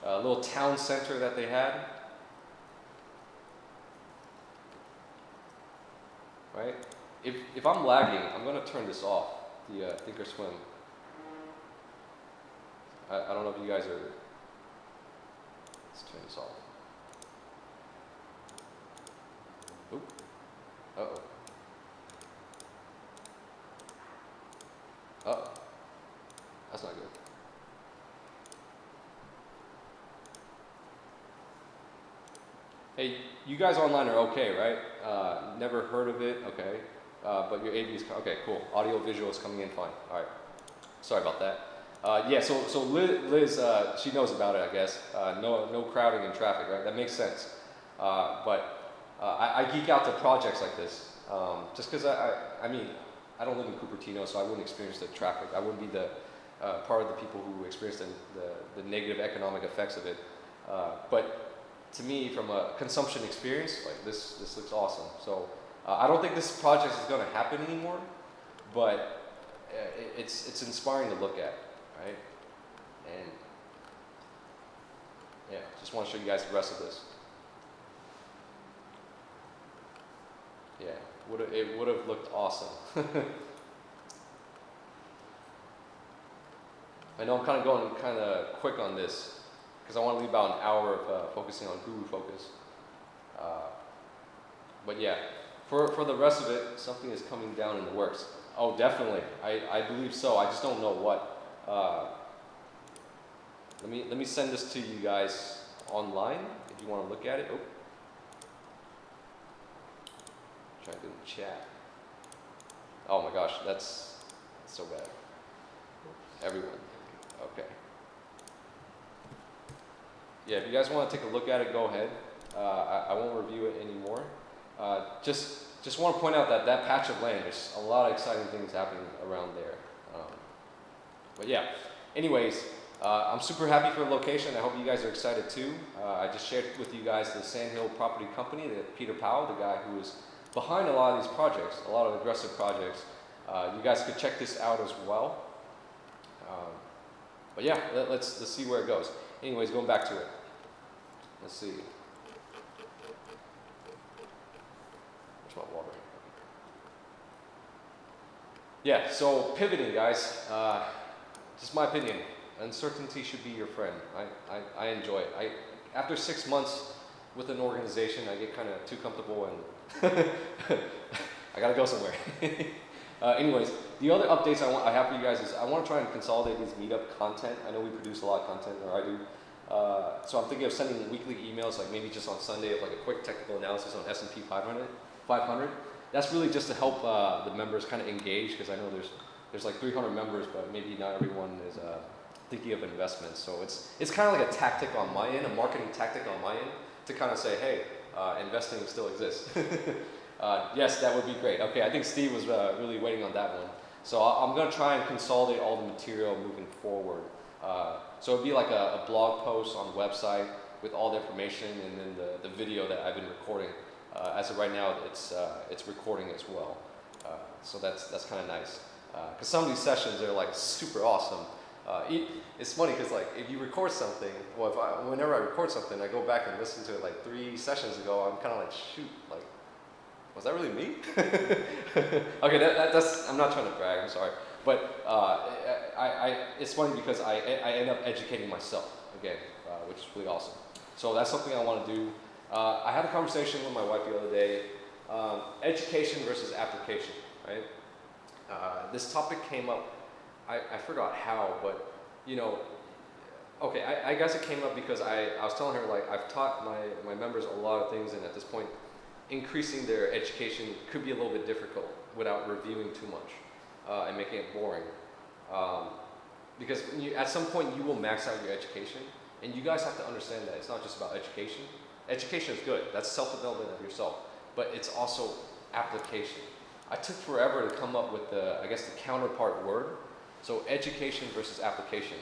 A little town center that they had. Right? If I'm lagging, I'm going to turn this off, the Thinkorswim. I don't know if you guys are... Let's turn this off. Oop. Uh-oh. Uh-oh. That's not good. Hey, you guys online are okay, right? Never heard of it, okay. But your AV is, okay, cool. Audio visual is coming in fine. All right. Sorry about that. Yeah, so Liz, she knows about it, I guess. No crowding and traffic, right? That makes sense. But I geek out to projects like this, just because I mean, I don't live in Cupertino, so I wouldn't experience the traffic. I wouldn't be the part of the people who experience the negative economic effects of it. But to me, from a consumption experience, like this looks awesome. So I don't think this project is going to happen anymore, but it's inspiring to look at, right? And yeah, just want to show you guys the rest of this. Yeah, it would have looked awesome. I know I'm kind of going kind of quick on this because I want to leave about an hour of focusing on GuruFocus. But yeah, for the rest of it, something is coming down in the works. Oh, definitely. I believe so. I just don't know what. Let me send this to you guys online if you want to look at it. Oh, try to do the chat. Oh my gosh, that's so bad. Everyone. Okay. Yeah, if you guys want to take a look at it, go ahead. I won't review it anymore. Just want to point out that that patch of land, there's a lot of exciting things happening around there. But yeah, anyways, I'm super happy for the location. I hope you guys are excited too. I just shared with you guys the Sandhill Property Company, Peter Powell, the guy who is behind a lot of these projects, a lot of aggressive projects. You guys could check this out as well. But yeah, let's see where it goes. Anyways, going back to it. Let's see. Where's my water? Yeah, so pivoting, guys. Just my opinion. Uncertainty should be your friend. I enjoy it. After 6 months with an organization, I get kind of too comfortable and I gotta go somewhere. Anyways, the other updates I have for you guys is I want to try and consolidate these meetup content. I know we produce a lot of content, or I do. So I'm thinking of sending weekly emails, like maybe just on Sunday, of like a quick technical analysis on S&P 500. That's really just to help the members kind of engage, because I know there's like 300 members, but maybe not everyone is thinking of investments. So it's kind of like a tactic on my end, a marketing tactic on my end, to kind of say, hey, investing still exists. Yes, that would be great. Okay, I think Steve was really waiting on that one. So I'm going to try and consolidate all the material moving forward. So it'd be like a blog post on the website with all the information, and then the video that I've been recording. As of right now, it's recording as well. So that's kind of nice. Because some of these sessions are like super awesome. It's funny because like if you record something, well, whenever I record something, I go back and listen to it like 3 sessions ago. I'm kind of like, shoot, like, was that really me? Okay, that's. I'm not trying to brag. I'm sorry, but it's funny because I end up educating myself again, which is really awesome. So that's something I want to do. I had a conversation with my wife the other day. Education versus application, right? This topic came up. I forgot how, but you know. Okay, I guess it came up because I was telling her, like, I've taught my members a lot of things, and at this point, increasing their education could be a little bit difficult without reviewing too much and making it boring. Because at some point you will max out your education, and you guys have to understand that it's not just about education. Education is good, that's self-development of yourself, but it's also application. I took forever to come up with the counterpart word. So education versus application.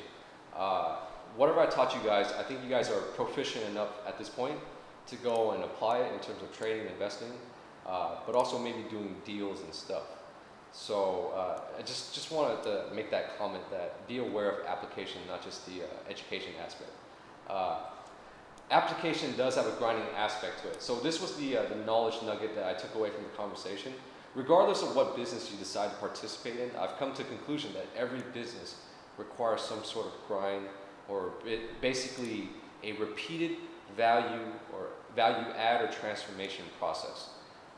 Whatever I taught you guys, I think you guys are proficient enough at this point to go and apply it in terms of trading and investing, but also maybe doing deals and stuff. So I just wanted to make that comment that be aware of application, not just the education aspect. Application does have a grinding aspect to it. So this was the knowledge nugget that I took away from the conversation. Regardless of what business you decide to participate in, I've come to the conclusion that every business requires some sort of grind, or basically a repeated value add or transformation process.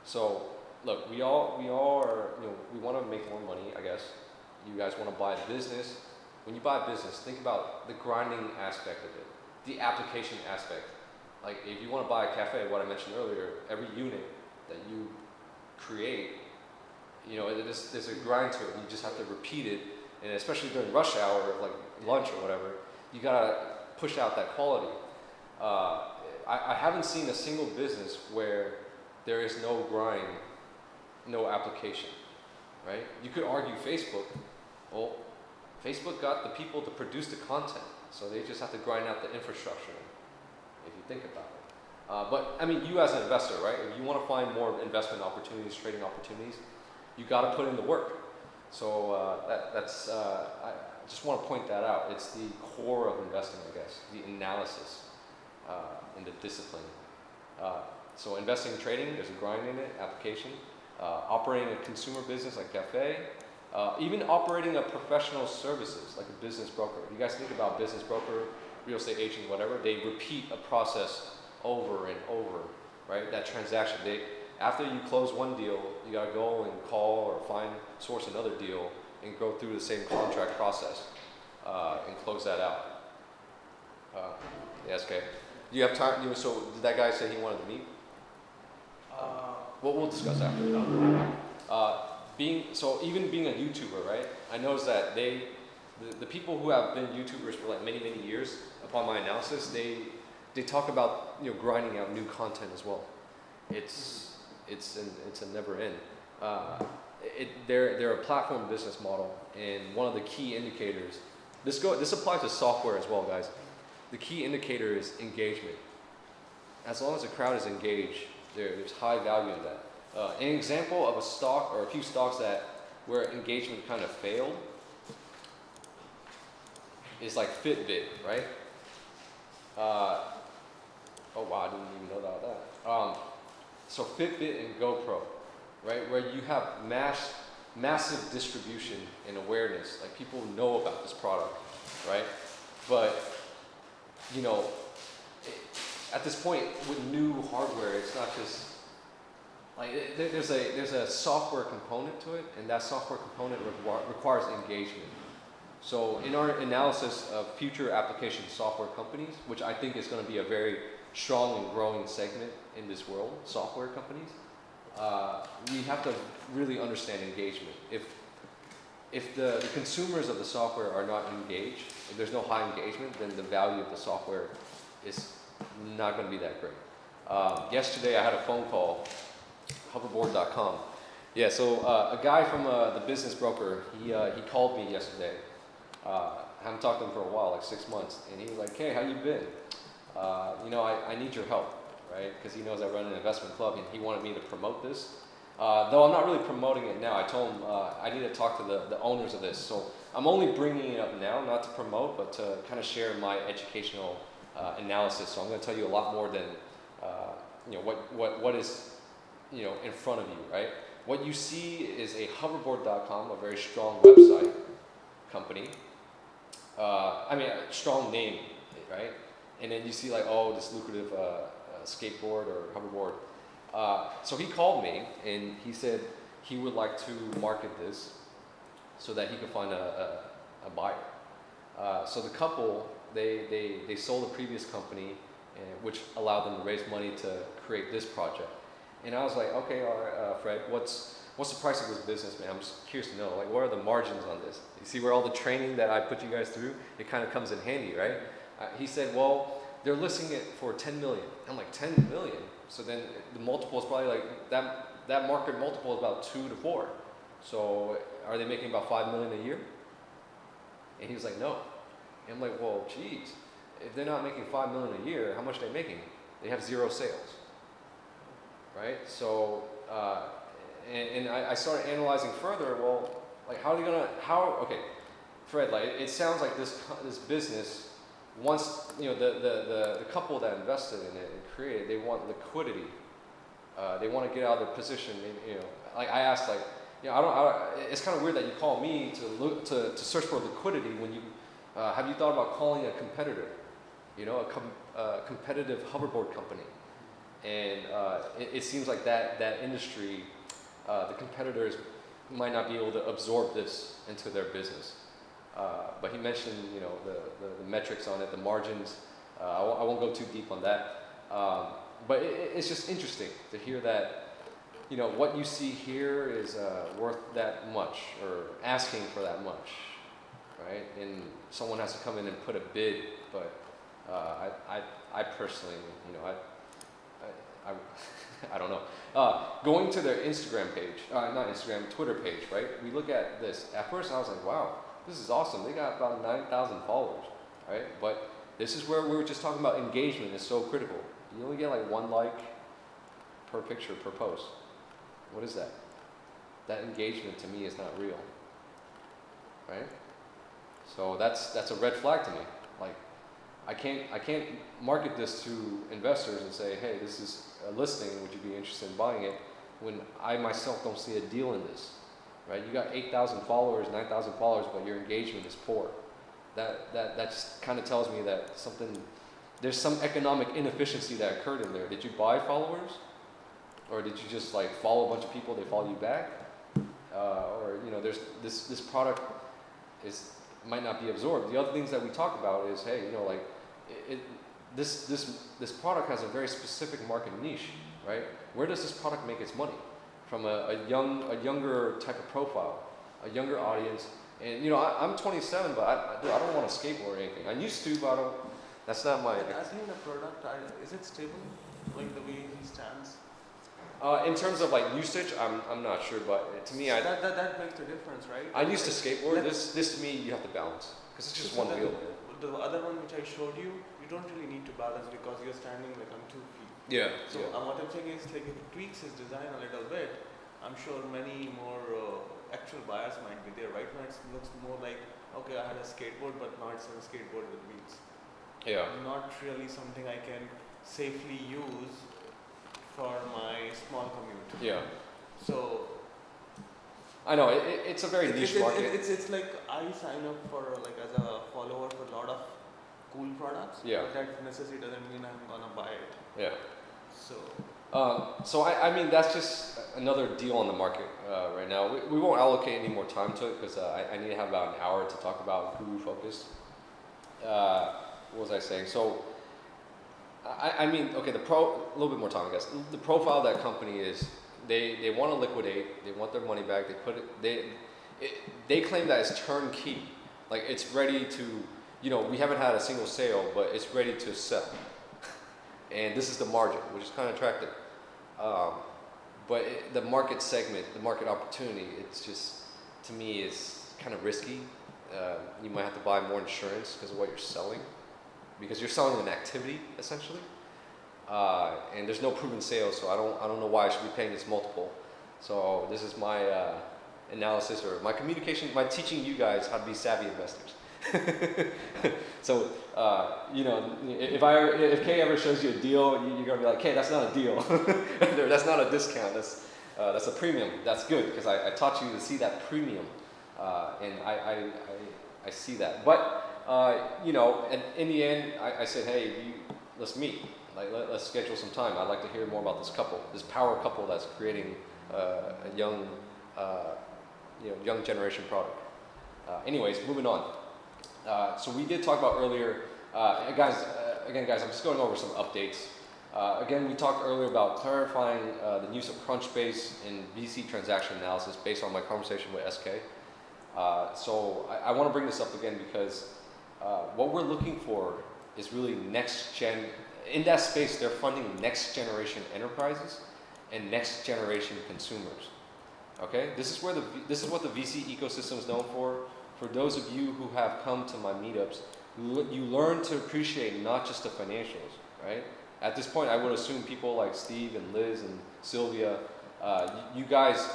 So look, we all are, we want to make more money, I guess. You guys want to buy a business. When you buy a business, think about the grinding aspect of it, the application aspect. Like if you want to buy a cafe, what I mentioned earlier, every unit that you create, there's a grind to it. You just have to repeat it, and especially during rush hour, like lunch or whatever, you gotta push out that quality. I haven't seen a single business where there is no grind, no application, right? You could argue Facebook. Well, Facebook got the people to produce the content, so they just have to grind out the infrastructure, if you think about it. But I mean, you as an investor, right? If you want to find more investment opportunities, trading opportunities, you got to put in the work. So that's I just want to point that out. It's the core of investing, I guess, the analysis and the discipline. So investing and trading, there's a grind in it, application. Operating a consumer business like cafe, Even operating a professional services like a business broker. You guys think about business broker, real estate agent, whatever. They repeat a process over and over, right? That transaction. After you close one deal, you gotta go and call or source another deal and go through the same contract process and close that out. Yes, okay. Do you have time? So did that guy say he wanted to meet? We'll discuss after. Even being a YouTuber, right? I noticed that the people who have been YouTubers for like many years, upon my analysis, they talk about grinding out new content as well. It's a never end. They're a platform business model, and one of the key indicators. This applies to software as well, guys. The key indicator is engagement. As long as the crowd is engaged, there's high value in that. An example of a stock or a few stocks where engagement kind of failed is like Fitbit, right? Oh wow, I didn't even know about that. So Fitbit and GoPro, right, where you have massive distribution and awareness, like people know about this product, right? But at this point with new hardware, it's not just like there's a software component to it, and that software component requires engagement. So in our analysis of future application software companies, which I think is going to be a very strong and growing segment in this world, software companies, we have to really understand engagement. If the consumers of the software are not engaged, if there's no high engagement, then the value of the software is not going to be that great. Yesterday I had a phone call, hoverboard.com. Yeah, so a guy from the business broker, he called me yesterday. I haven't talked to him for a while, like 6 months, and he was like, "Hey, how you been? I need your help," right? Because he knows I run an investment club, and he wanted me to promote this. Though I'm not really promoting it now. I told him I need to talk to the owners of this. So I'm only bringing it up now, not to promote, but to kind of share my educational analysis. So I'm going to tell you a lot more than what is in front of you, right? What you see is a hoverboard.com, a very strong website company. A strong name, right? And then you see like, oh, this lucrative skateboard or hoverboard. So he called me and he said he would like to market this so that he could find a buyer. So the couple, they sold a previous company, which allowed them to raise money to create this project. And I was like, okay, all right, Fred, what's the price of this business, man? I'm just curious to know, like, what are the margins on this? You see where all the training that I put you guys through, it kind of comes in handy, right? He said, well, they're listing it for 10 million. I'm like, 10 million? So then the multiple is probably like, that market multiple is about 2 to 4. So are they making about 5 million a year? And he was like, no. And I'm like, well, geez, if they're not making 5 million a year, how much are they making? They have 0 sales, right? So, and I started analyzing further. Well, like, okay, Fred, like, it sounds like this business, once the couple that invested in it and created, they want liquidity. They want to get out of their position. Like I asked, like, it's kind of weird that you call me to search for liquidity when you have you thought about calling a competitor, a competitive hoverboard company, and it seems like that industry, the competitors might not be able to absorb this into their business. But he mentioned, the metrics on it, the margins. I won't go too deep on that. But it's just interesting to hear that, what you see here is worth that much or asking for that much, right? And someone has to come in and put a bid. But I personally, I don't know. Going to their Instagram page, not Instagram, Twitter page, right? We look at this. At first, I was like, wow, this is awesome. They got about 9,000 followers, right? But this is where we were just talking about engagement is so critical. You only get like 1 like per picture, per post. What is that? That engagement to me is not real, right? So that's a red flag to me. Like, I can't market this to investors and say, hey, this is a listing, would you be interested in buying it, when I myself don't see a deal in this, right? You got 8,000 followers, 9,000 followers, but your engagement is poor. That just kind of tells me that there's some economic inefficiency that occurred in there. Did you buy followers, or did you just like follow a bunch of people? They follow you back, or there's this product might not be absorbed. The other things that we talk about is, hey, like this product has a very specific market niche, right? Where does this product make its money? From a younger type of profile, a younger audience. And I'm 27, but I don't want to skateboard or anything. I used to, but I don't. That's not my. I think the product is it stable, like the way he stands. In terms of like usage, I'm not sure, but to me, that makes the difference, right? I used to skateboard. This to me, you have to balance because it's just one wheel. The other one which I showed you, you don't really need to balance because you're standing like on 2 feet. Yeah. So what I'm saying is, like, if it tweaks his design a little bit, I'm sure many more actual buyers might be there. Right now, it looks more like, okay, I had a skateboard, but now it's a skateboard with wheels. Yeah. Not really something I can safely use for my small commute. Yeah. So I know it's a very niche market. It's like I sign up for like as a follower for a lot of cool products. Yeah. But that necessarily doesn't mean I'm gonna buy it. Yeah. So I mean that's just another deal on the market right now. We won't allocate any more time to it because I need to have about an hour to talk about GuruFocus. What was I saying? So I mean, okay, a little bit more time, I guess. The profile of that company is they want to liquidate, they want their money back. They claim that it's turnkey, like it's ready to, we haven't had a single sale, but it's ready to sell. And this is the margin, which is kind of attractive. But the market segment, the market opportunity, it's just, to me, is kind of risky. You might have to buy more insurance because of what you're selling, because you're selling an activity essentially, and there's no proven sales, so I don't know why I should be paying this multiple. So this is my analysis or my communication, my teaching you guys how to be savvy investors. So if Kay ever shows you a deal, you're gonna be like, Kay, that's not a deal. That's not a discount. That's a premium. That's good because I taught you to see that premium, and I see that. But and in the end, I said, hey, let's meet. Like let's schedule some time. I'd like to hear more about this couple, this power couple that's creating a young generation product. Anyways, moving on. So we did talk about earlier, guys, I'm just going over some updates. Again, we talked earlier about clarifying the use of Crunchbase in VC transaction analysis based on my conversation with SK. So I want to bring this up again because what we're looking for is really next gen. In that space, they're funding next generation enterprises and next generation consumers. Okay, this is what the VC ecosystem is known for. For those of you who have come to my meetups, you learn to appreciate not just the financials, right? At this point, I would assume people like Steve and Liz and Sylvia, you guys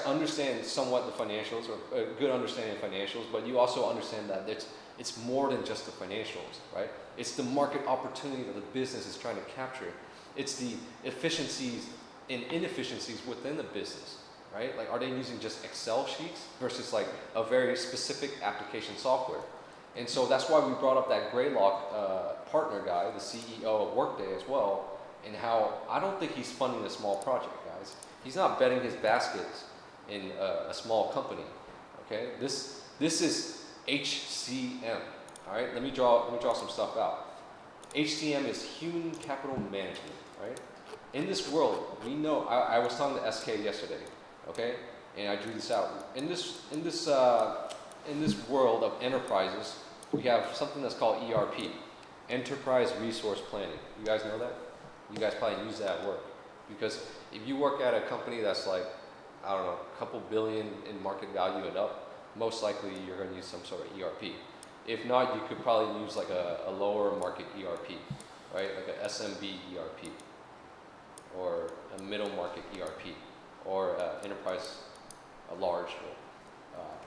understand somewhat the financials, or a good understanding of financials, but you also understand that it's more than just the financials, right? It's the market opportunity that the business is trying to capture. It's the efficiencies and inefficiencies within the business, right? Like, are they using just Excel sheets versus like a very specific application software? And so that's why we brought up that Greylock partner guy, the CEO of Workday as well, and how I don't think he's funding a small project, guys. He's not betting his baskets in a small company, okay? This is HCM, all right? Let me draw some stuff out. HCM is Human Capital Management, right? In this world, we know, I was talking to SK yesterday, okay? And I drew this out. In this world of enterprises, we have something that's called ERP, Enterprise Resource Planning. You guys know that? You guys probably use that at work. Because if you work at a company that's like, I don't know, a couple billion in market value and up, most likely you're going to use some sort of ERP. If not, you could probably use like a lower market ERP, right? Like an SMB ERP, or a middle market ERP, or a large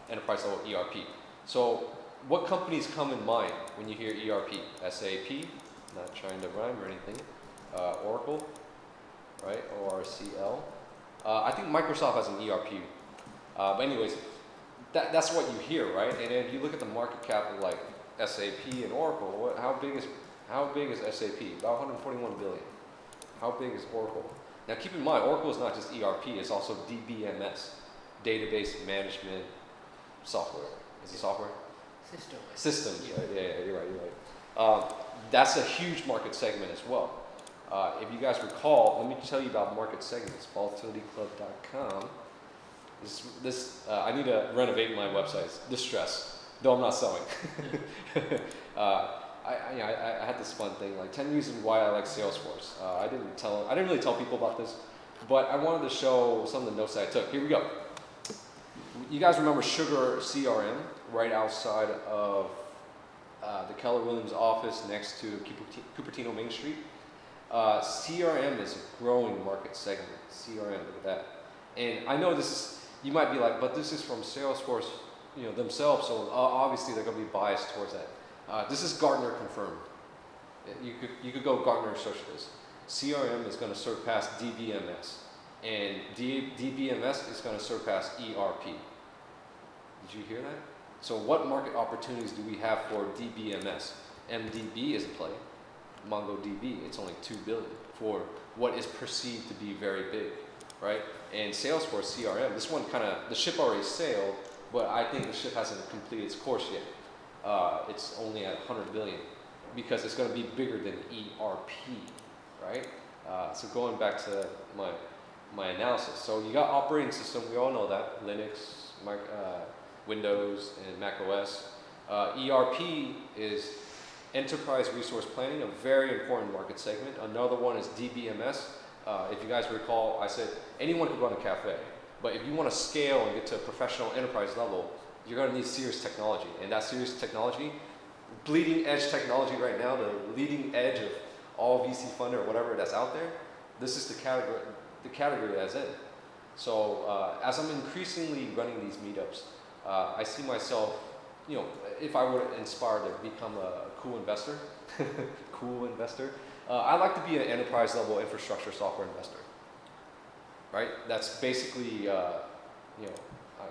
enterprise level ERP. So what companies come in mind when you hear ERP? SAP, not trying to rhyme or anything. Oracle, right? ORCL. I think Microsoft has an ERP But anyways, that's what you hear, right? And if you look at the market cap of like SAP and Oracle, how big is SAP? About 141 billion. How big is Oracle? Now keep in mind, Oracle is not just ERP; it's also DBMS, database management software. Is it software? System. Systems. Yeah. Right? Yeah, you're right. That's a huge market segment as well. If you guys recall, let me tell you about market segments. VolatilityClub.com. I need to renovate my websites. Distress, though I'm not selling. I had this fun thing, like 10 reasons why I like Salesforce. I didn't really tell people about this, but I wanted to show some of the notes that I took. Here we go. You guys remember Sugar CRM, right outside of the Keller Williams office next to Cupertino Main Street? CRM is a growing market segment. CRM, look at that. And I know you might be like, but this is from Salesforce, themselves, so obviously they're going to be biased towards that. This is Gartner confirmed. You could go Gartner search this. CRM is going to surpass DBMS, and DBMS is going to surpass ERP. Did you hear that? So what market opportunities do we have for DBMS? MDB is a play. MongoDB, it's only 2 billion for what is perceived to be very big, right? And Salesforce CRM, this one the ship already sailed, but I think the ship hasn't completed its course yet. It's only at 100 billion because it's going to be bigger than ERP, right? So going back to my analysis. So you got operating system, we all know that, Linux, Windows, and Mac OS. ERP is Enterprise Resource Planning, a very important market segment. Another one is DBMS. If you guys recall, I said anyone could run a cafe, but if you want to scale and get to a professional enterprise level, you're going to need serious technology. And that serious technology, bleeding edge technology right now, the leading edge of all VC fund or whatever that's out there, this is the category that's in. So as I'm increasingly running these meetups, I see myself, if I were inspired to become a cool investor, I'd like to be an enterprise level infrastructure software investor, right? That's basically,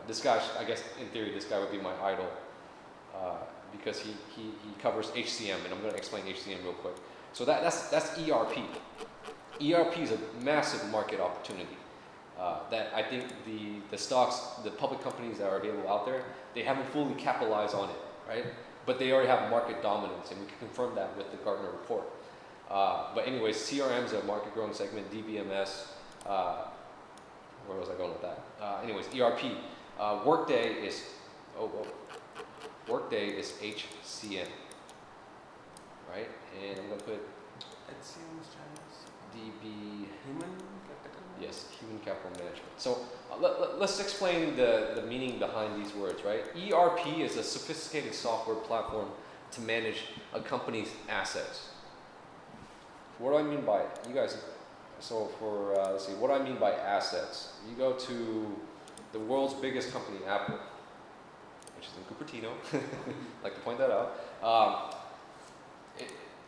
this guy, I guess in theory, this guy would be my idol because he covers HCM, and I'm going to explain HCM real quick. So that's ERP. ERP is a massive market opportunity that I think the stocks, the public companies that are available out there, they haven't fully capitalized on it, right? But they already have market dominance, and we can confirm that with the Gartner report. But anyways, CRM is a market growing segment, DBMS, where was I going with that? Anyways, ERP. Workday is HCM, right? And I'm going to put HCM stands DB, human capital. yes, human capital management. So let's explain the meaning behind these words, right? ERP is a sophisticated software platform to manage a company's assets. What do I mean by you guys? So for let's see, what do I mean by assets? You go to the world's biggest company, Apple, which is in Cupertino. Like to point that out.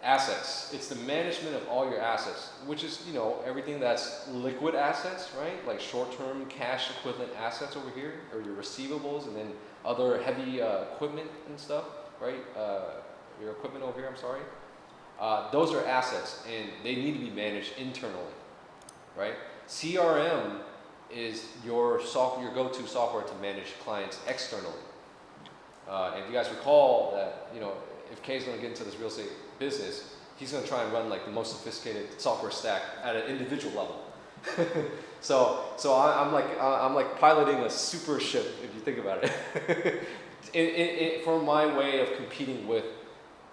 Assets. It's the management of all your assets, which is everything that's liquid assets, right? Like short-term cash equivalent assets over here, or your receivables, and then other heavy equipment and stuff, right? Your equipment over here. I'm sorry. Those are assets, and they need to be managed internally, right? CRM is your go-to software to manage clients externally. And if you guys recall that, if Kay's going to get into this real estate business, he's going to try and run like the most sophisticated software stack at an individual level. so I'm like piloting a super ship, if you think about it, for my way of competing with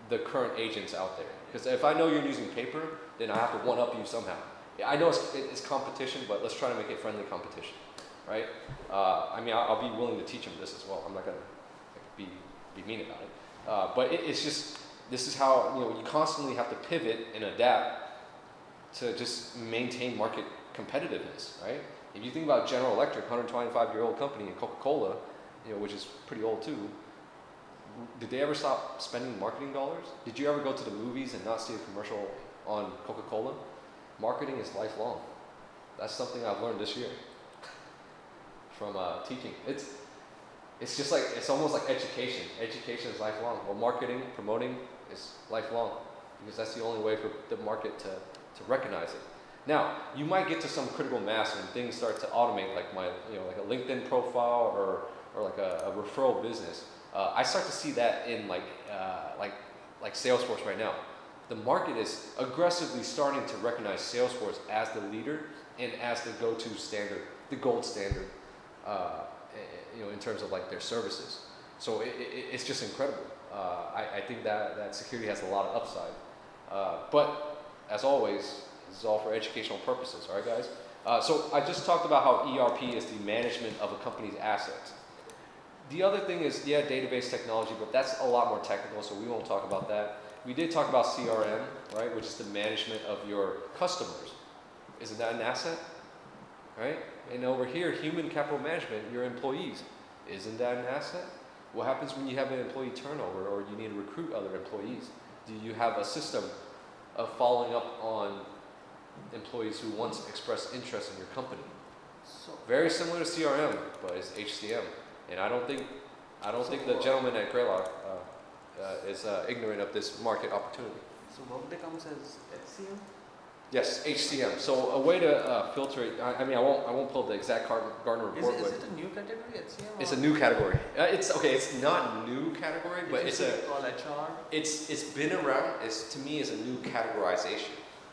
the current agents out there. Because if I know you're using paper, then I have to one-up you somehow. Yeah, I know it's competition, but let's try to make it friendly competition, right? I'll be willing to teach them this as well. I'm not going to be mean about it. But it's just, this is how, you constantly have to pivot and adapt to just maintain market competitiveness, right? If you think about General Electric, 125-year-old company, and Coca-Cola, which is pretty old too, did they ever stop spending marketing dollars? Did you ever go to the movies and not see a commercial on Coca-Cola? Marketing is lifelong. That's something I've learned this year. from teaching. It's just like, it's almost like education. Education is lifelong. Well, marketing, promoting is lifelong because that's the only way for the market to recognize it. Now, you might get to some critical mass when things start to automate, like like a LinkedIn profile or like a referral business. I start to see that in like Salesforce right now. The market is aggressively starting to recognize Salesforce as the leader and as the go-to standard, the gold standard, in terms of like their services. So it's just incredible. I think that security has a lot of upside. But as always, this is all for educational purposes, all right, guys? So I just talked about how ERP is the management of a company's assets. The other thing is, yeah, database technology, but that's a lot more technical, so we won't talk about that. We did talk about CRM, right, which is the management of your customers. Isn't that an asset, right? And over here, human capital management, your employees. Isn't that an asset? What happens when you have an employee turnover or you need to recruit other employees? Do you have a system of following up on employees who once expressed interest in your company? So Very similar to CRM, but it's HCM. And I don't think the gentleman at Greylock is ignorant of this market opportunity. So Workday comes as HCM? Yes, HCM. So a way to filter it. I won't pull the exact Gartner report. Is it a new category, HCM? It's a new category. It's not new category, but it's called HR. It's been around. To me is a new categorization.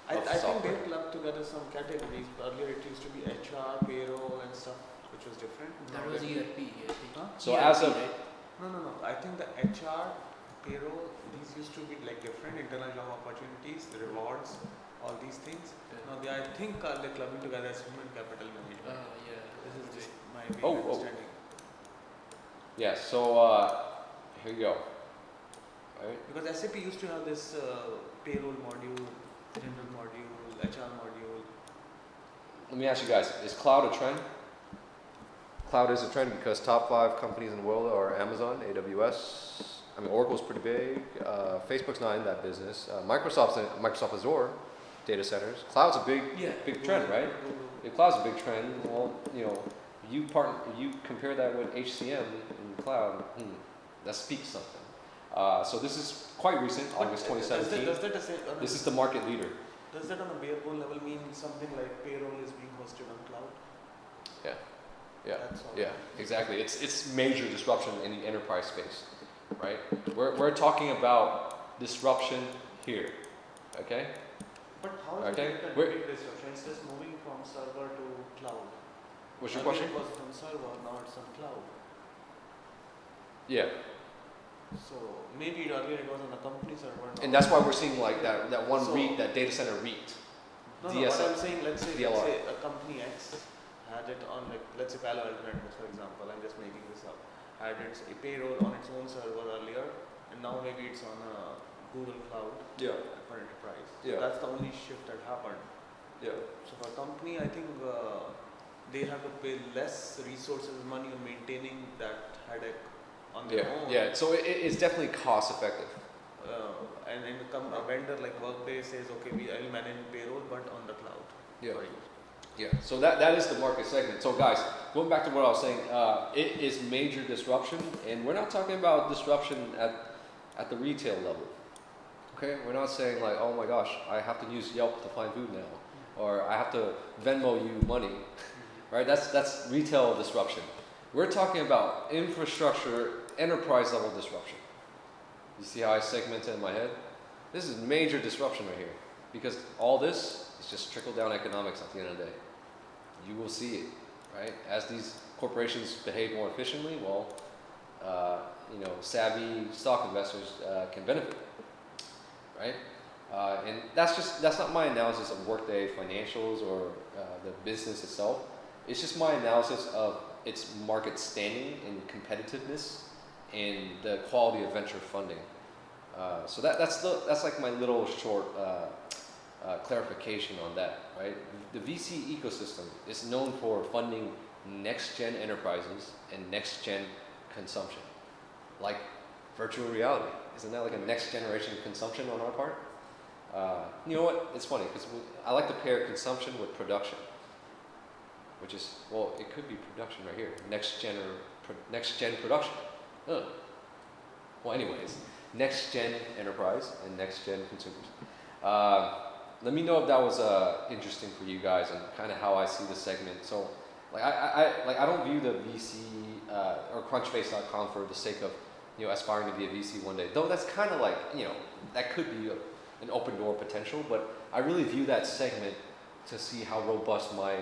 I of think software. they clubbed together some categories. Earlier it used to be HR, payroll and stuff, which was different. That Now was they- ERP, I think. Huh? So ERP, as of right? No. I think the HR, payroll, these used to be like different, internal job opportunities, the rewards, all these things. Now I think they're clubbing together as human capital management. Yeah. This is just my Oh. understanding. yeah. So here you go. Right. Because SAP used to have this payroll module, general module, HR module. Let me ask you guys: is cloud a trend? Cloud is a trend because top 5 companies in the world are Amazon, AWS. I mean, Oracle's pretty big. Facebook's not in that business. Microsoft Azure data centers. Cloud's a big trend, right? If cloud's a big trend, well, you compare that with HCM in cloud, that speaks something. So this is quite recent, August 2017. Does that This is the market leader. Does that on a bare bone level mean something like payroll is being hosted on cloud? Yeah, That's all. yeah, exactly. It's major disruption in the enterprise space, right? We're talking about disruption here, okay? But how is Okay, it a we're- big disruption? It's just moving from server to cloud. What's your Earlier question? It was from server, now it's on cloud. Yeah, So maybe earlier it was on a company server. Now and that's why we're seeing like that one So- REIT, that data center REIT. No, what DSL. I'm saying, let's say DLR. a company X had it on, like, let's say Palo Alto Networks, for example, I'm just making this up, had its a payroll on its own server earlier, and now maybe it's on a Google Cloud Yeah, for enterprise. Yeah. That's the only shift that happened. yeah. So for a company, I think they have to pay less resources, money on maintaining that headache on their own. Yeah, so it's definitely cost effective. And a vendor like Workday says, okay, I'll manage payroll, but on the cloud. Yeah. for you. Yeah, so that is the market segment. So guys, going back to what I was saying, it is major disruption, and we're not talking about disruption at the retail level. Okay, we're not saying like, oh my gosh, I have to use Yelp to find food now, or I have to Venmo you money, right? That's retail disruption. We're talking about infrastructure, enterprise level disruption. You see how I segmented in my head? This is major disruption right here, because all this is just trickle down economics at the end of the day. You will see it, right? As these corporations behave more efficiently, well, savvy stock investors can benefit, right? And that's not my analysis of Workday financials or the business itself. It's just my analysis of its market standing and competitiveness and the quality of venture funding. So that's like my little short clarification on that, right? The VC ecosystem is known for funding next-gen enterprises and next-gen consumption, like virtual reality. Isn't that like a next-generation consumption on our part? You know what? It's funny because I like to pair consumption with production. which is, well, it could be production right here, next gen production. Ugh. Well, anyways, next gen enterprise and next gen consumers. Let me know if that was interesting for you guys and kind of how I see the segment. So, like I don't view the VC or Crunchbase.com for the sake of aspiring to be a VC one day. Though that's kind of like that could be an open door potential, but I really view that segment to see how robust my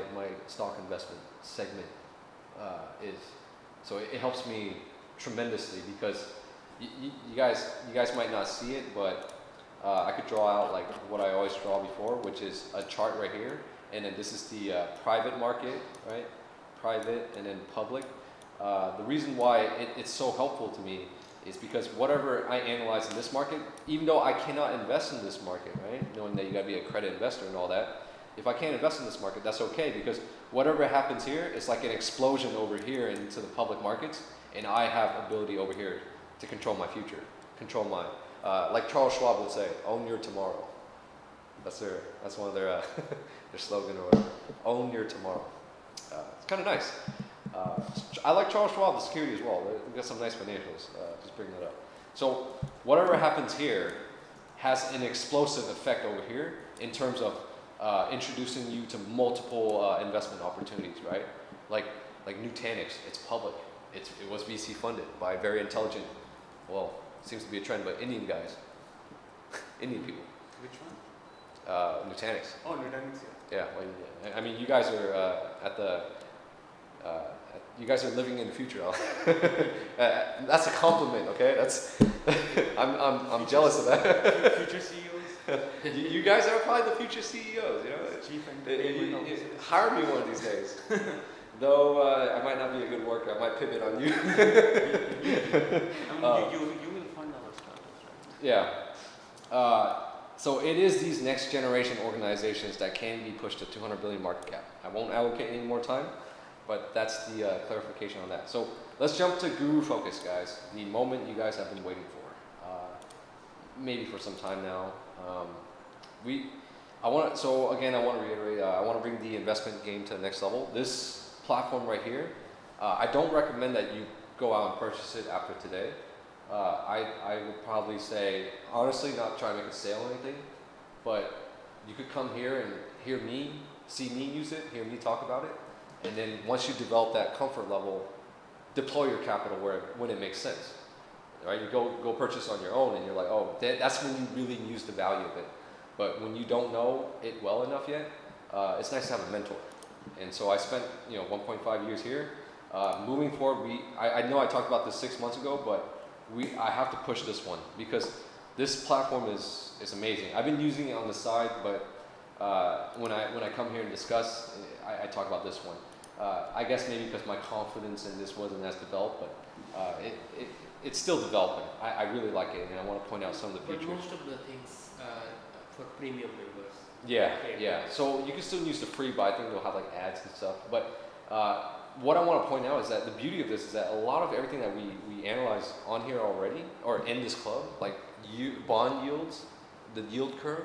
stock investment segment is. So it helps me tremendously because you guys might not see it, but I could draw out like what I always draw before, which is a chart right here, and then this is the private market, right? Private and then public. The reason why it's so helpful to me is because whatever I analyze in this market, even though I cannot invest in this market, right? Knowing that you gotta be a credit investor and all that, if I can't invest in this market, that's okay because whatever happens here, it's like an explosion over here into the public markets, and I have ability over here to control my future, control mine. Like Charles Schwab would say, own your tomorrow. That's one of their their slogan or whatever. Own your tomorrow. It's kind of nice. I like Charles Schwab, the security as well. They've got some nice financials. Just bring that up. So whatever happens here has an explosive effect over here in terms of introducing you to multiple investment opportunities, right? Like Nutanix, it's public. It was VC funded by very intelligent, well, seems to be a trend, but Indian guys, Indian people. Which one? Nutanix. Oh, Nutanix, Yeah. Well, I mean, you guys are you guys are living in the future. That's a compliment, okay? That's I'm jealous of that. Future CEOs. You guys are probably the future CEOs, Chief Entertainment Officer. Hire me one of these days. Though I might not be a good worker, I might pivot on you. I mean, you will fund our startups, right? Yeah. So it is these next generation organizations that can be pushed to 200 billion market cap. I won't allocate any more time, but that's the clarification on that. So let's jump to GuruFocus, guys. The moment you guys have been waiting for, maybe for some time now. I want to reiterate. I want to bring the investment game to the next level. This platform right here, I don't recommend that you go out and purchase it after today. I would probably say, honestly, not trying to make a sale or anything, but you could come here and hear me, see me use it, hear me talk about it, and then once you develop that comfort level, deploy your capital when it makes sense. Right? You go purchase on your own, and you're like, oh, that's when you really use the value of it. But when you don't know it well enough yet, it's nice to have a mentor. And so I spent 1.5 years here. Moving forward, I know I talked about this 6 months ago, but I have to push this one because this platform is amazing. I've been using it on the side, but when I come here and discuss, I talk about this one. I guess maybe because my confidence in this wasn't as developed, but it's still developing. I really like it, and I want to point out some of the features. But most of the things for premium members. Yeah. So you can still use the free, but I think they'll have like ads and stuff. But what I want to point out is that the beauty of this is that a lot of everything that we analyze on here already, or in this club, like bond yields, the yield curve,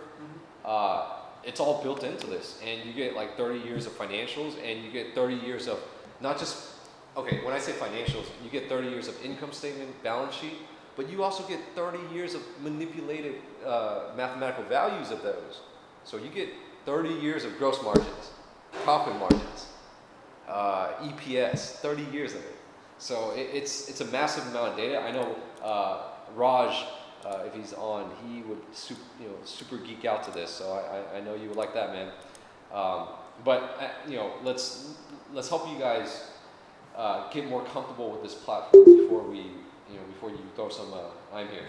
it's all built into this. And you get like 30 years of financials, and you get 30 years of not just, okay, when I say financials, you get 30 years of income statement, balance sheet, but you also get 30 years of manipulated mathematical values of those. So you get 30 years of gross margins, profit margins, EPS, 30 years of it. So it's a massive amount of data. I know Raj, if he's on, he would super geek out to this. So I know you would like that, man. But let's help you guys get more comfortable with this platform before you throw some. I'm here.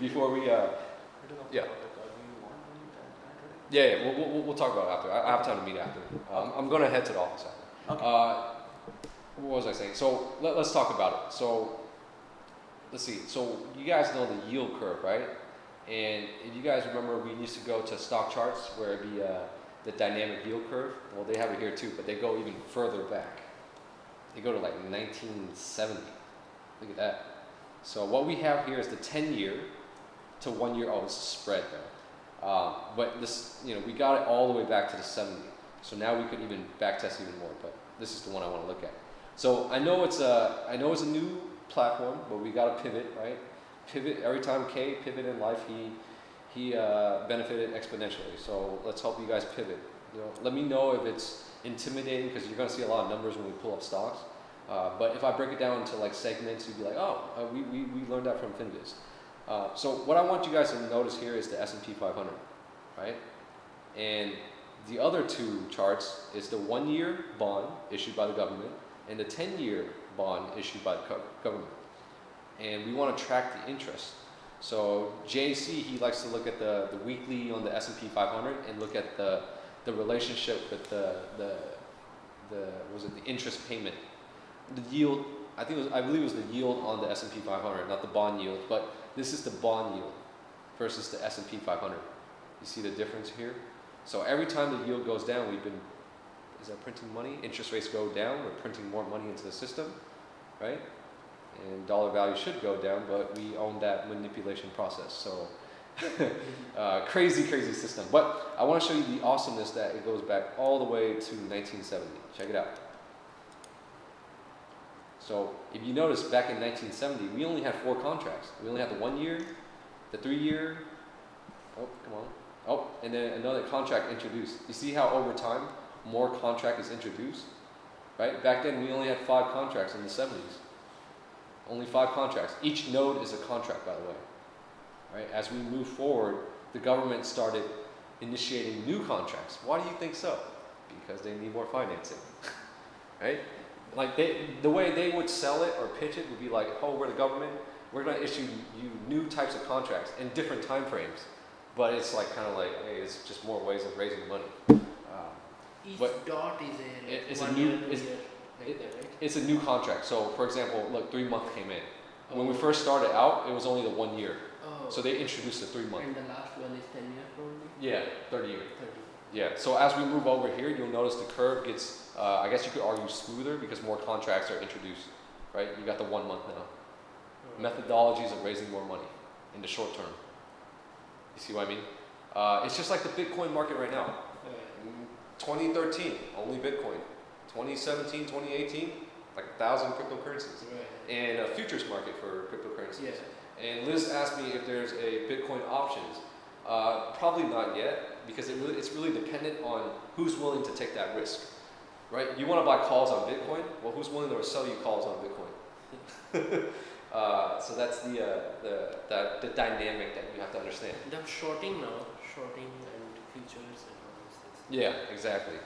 Before we yeah. Yeah, we'll talk about it after. I have time to meet after. I'm going to head to the office after. Okay. What was I saying? So let's talk about it. So let's see. So you guys know the yield curve, right? And if you guys remember, we used to go to stock charts where it'd be the dynamic yield curve. Well, they have it here too, but they go even further back. They go to like 1970. Look at that. So what we have here is the 10-year to 1 year. Oh, it's a spread though. But this, we got it all the way back to the 70. So now we could even back test even more. But this is the one I want to look at. So I know it's a new platform, but we got to pivot, right? Pivot every time K pivot in life, he benefited exponentially. So let's help you guys pivot. You know, let me know if it's intimidating because you're going to see a lot of numbers when we pull up stocks. But if I break it down into like segments, you'd be like, oh, we learned that from Finviz. So what I want you guys to notice here is the S&P 500, right? And the other two charts is the 1-year bond issued by the government and the 10-year bond issued by the government. And we want to track the interest. So JC, he likes to look at the weekly on the S&P 500 and look at the relationship with the interest payment. The yield, I believe it was the yield on the S&P 500, not the bond yield, but this is the bond yield versus the S&P 500. You see the difference here? So every time the yield goes down, is that printing money? Interest rates go down, we're printing more money into the system, right? And dollar value should go down, but we own that manipulation process. So crazy system. But I want to show you the awesomeness that it goes back all the way to 1970. Check it out. So if you notice, back in 1970, we only had 4 contracts. We only had the 1-year, the 3-year, and then another contract introduced. You see how over time, more contract is introduced, right? Back then, we only had 5 contracts in the 70s. Only 5 contracts. Each node is a contract, by the way, right? As we move forward, the government started initiating new contracts. Why do you think so? Because they need more financing, right? Like the way they would sell it or pitch it would be like, oh, we're the government, we're going to issue you new types of contracts in different time frames. But it's like kind of like, hey, it's just more ways of raising money. Each but dot is it's it's a new contract. So for example, look, 3 month came in. When we first started out, it was only the 1 year. Oh. So they introduced the 3 month. And the last one is 10 year probably? Yeah, 30 year. 30. Yeah, so as we move over here, you'll notice the curve gets, I guess you could argue smoother because more contracts are introduced, right? You got the 1 month now. Methodologies of raising more money in the short term. You see what I mean? It's just like the Bitcoin market right now. 2013, only Bitcoin. 2017, 2018, like 1,000 cryptocurrencies. Right. And a futures market for cryptocurrencies. Yeah. And Liz asked me if there's a Bitcoin options. Probably not yet, because it's really dependent on who's willing to take that risk, right? You want to buy calls on Bitcoin? Well, who's willing to sell you calls on Bitcoin? So that's the dynamic that you have to understand. They're shorting now, shorting and futures and all those things. Yeah, exactly.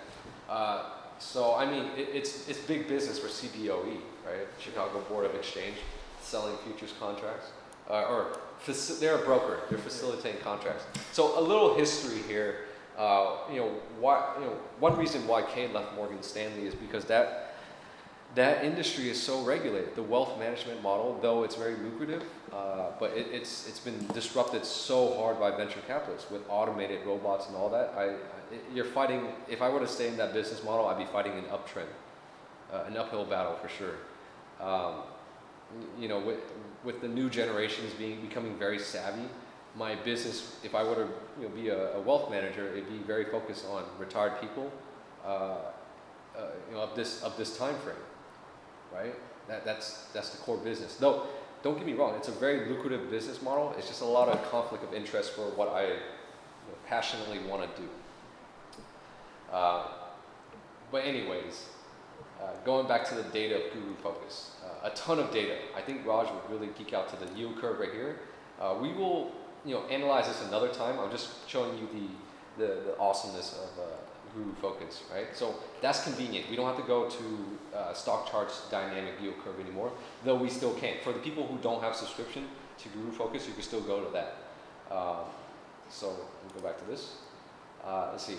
So I mean, it's big business for CBOE, right? Chicago Board of Exchange, selling futures contracts, they're a broker. They're facilitating contracts. So a little history here. One reason why Kay left Morgan Stanley is because that industry is so regulated. The wealth management model, though it's very lucrative, but it's been disrupted so hard by venture capitalists with automated robots and all that. You're fighting. If I were to stay in that business model, I'd be fighting an uptrend, an uphill battle for sure. With the new generations becoming very savvy, my business, if I were to be a wealth manager, it'd be very focused on retired people of this time frame, right? That's the core business. Though, don't get me wrong, it's a very lucrative business model. It's just a lot of conflict of interest for what I passionately want to do. But anyways, going back to the data of GuruFocus, a ton of data. I think Raj would really geek out to the yield curve right here. We will, analyze this another time. I'm just showing you the awesomeness of GuruFocus, right? So that's convenient. We don't have to go to stock charts dynamic yield curve anymore, though we still can. For the people who don't have subscription to GuruFocus, you can still go to that. So let me go back to this. Let's see.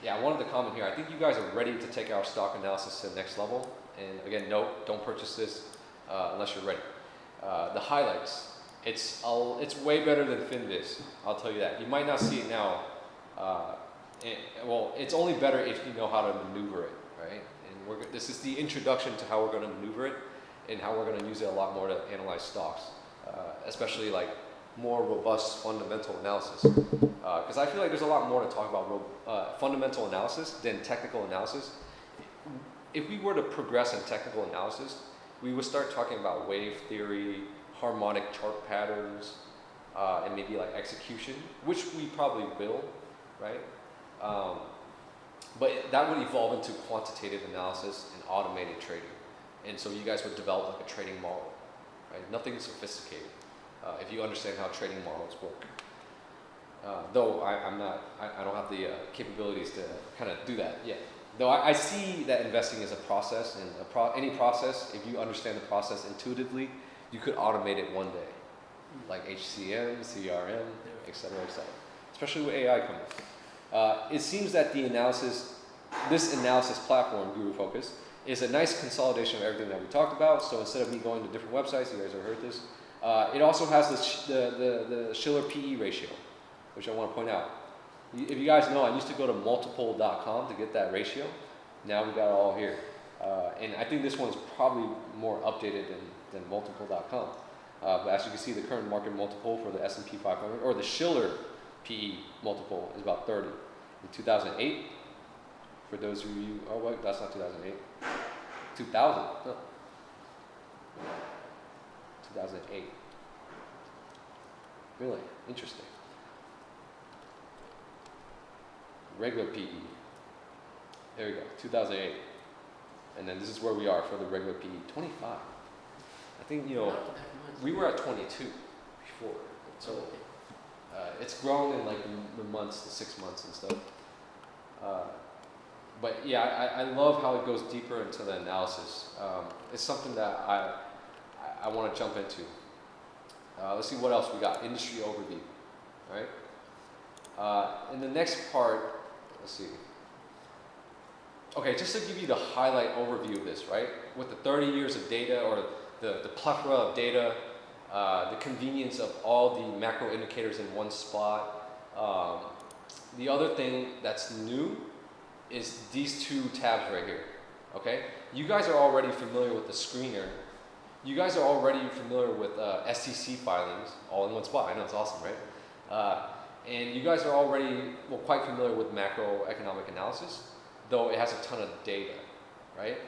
Yeah, I wanted to comment here. I think you guys are ready to take our stock analysis to the next level. And again, note, don't purchase this unless you're ready. The highlights. It's way better than Finviz. I'll tell you that. You might not see it now. It's only better if you know how to maneuver it, right? And this is the introduction to how we're going to maneuver it and how we're going to use it a lot more to analyze stocks, especially like more robust fundamental analysis. Because I feel like there's a lot more to talk about fundamental analysis than technical analysis. if we were to progress in technical analysis, we would start talking about wave theory, harmonic chart patterns, and maybe like execution, which we probably will, right? But that would evolve into quantitative analysis and automated trading. And so you guys would develop like a trading model, right? Nothing sophisticated, if you understand how trading models work. Though I don't have the capabilities to kind of do that yet. Though I see that investing is a process, and any process, if you understand the process intuitively, you could automate it one day, like HCM, CRM, etc., etc. Especially with AI coming. It seems that this analysis platform, GuruFocus, is a nice consolidation of everything that we talked about. So instead of me going to different websites, you guys have heard this, it also has the Shiller PE ratio, which I want to point out. If you guys know, I used to go to multiple.com to get that ratio. Now we got it all here. And I think this one's probably more updated than multiple.com. But as you can see, the current market multiple for the S&P 500, or the Shiller PE multiple, is about 30. In 2008, for those of you, oh wait, that's not 2008. 2000, no. 2008. Really interesting. Regular PE. There we go, 2008. And then this is where we are for the regular PE, 25. I think, you know, Not that much. we were at 22 before. So it's grown in like the months, the 6 months and stuff. But yeah, I love how it goes deeper into the analysis. It's something that I want to jump into. Let's see what else we got. Industry overview, right? In the next part, let's see. Okay, just to give you the highlight overview of this, right? With the 30 years of data, or the plethora of data, the convenience of all the macro indicators in one spot. The other thing that's new is these two tabs right here, okay? You guys are already familiar with the screener. You guys are already familiar with SEC filings all in one spot. I know, it's awesome, right? And you guys are already, well, quite familiar with macroeconomic analysis, though it has a ton of data, right?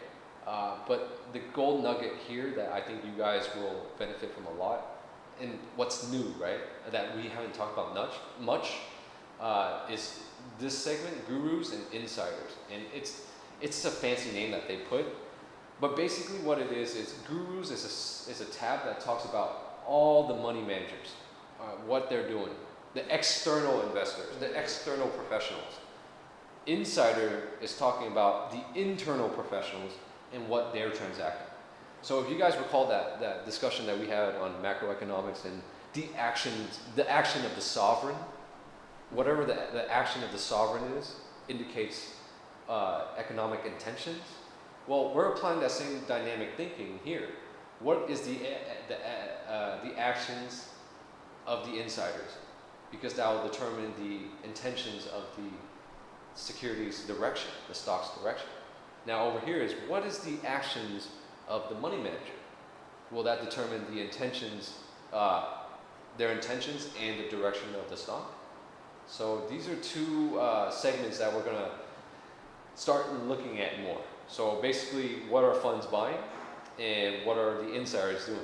But the gold nugget here that I think you guys will benefit from a lot, and what's new, right, that we haven't talked about much, is this segment, Gurus and Insiders. And it's a fancy name that they put, but basically what it is Gurus is a tab that talks about all the money managers, what they're doing, the external investors, the external professionals. Insider is talking about the internal professionals and what they're transacting. So if you guys recall that discussion that we had on macroeconomics and the action of the sovereign, whatever the action of the sovereign is, indicates economic intentions. Well, we're applying that same dynamic thinking here. What is the actions of the insiders? Because that will determine the intentions of the security's direction, the stock's direction. Now over here is, what is the actions of the money manager? Will that determine the intentions, their intentions and the direction of the stock? So these are two segments that we're gonna start looking at more. So basically, what are funds buying and what are the insiders doing?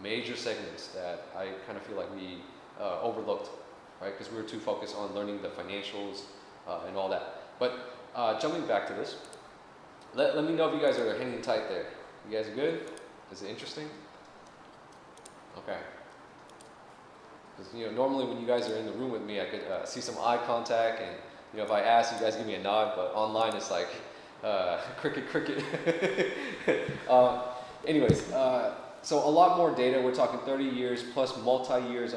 Major segments that I kind of feel like we overlooked, right? Because we were too focused on learning the financials and all that. But jumping back to this, let me know if you guys are hanging tight there. You guys are good? Is it interesting? Okay. Because normally when you guys are in the room with me, I could see some eye contact, and if I ask, you guys give me a nod. But online, it's like cricket. Anyways, so a lot more data. We're talking 30 years plus multi-year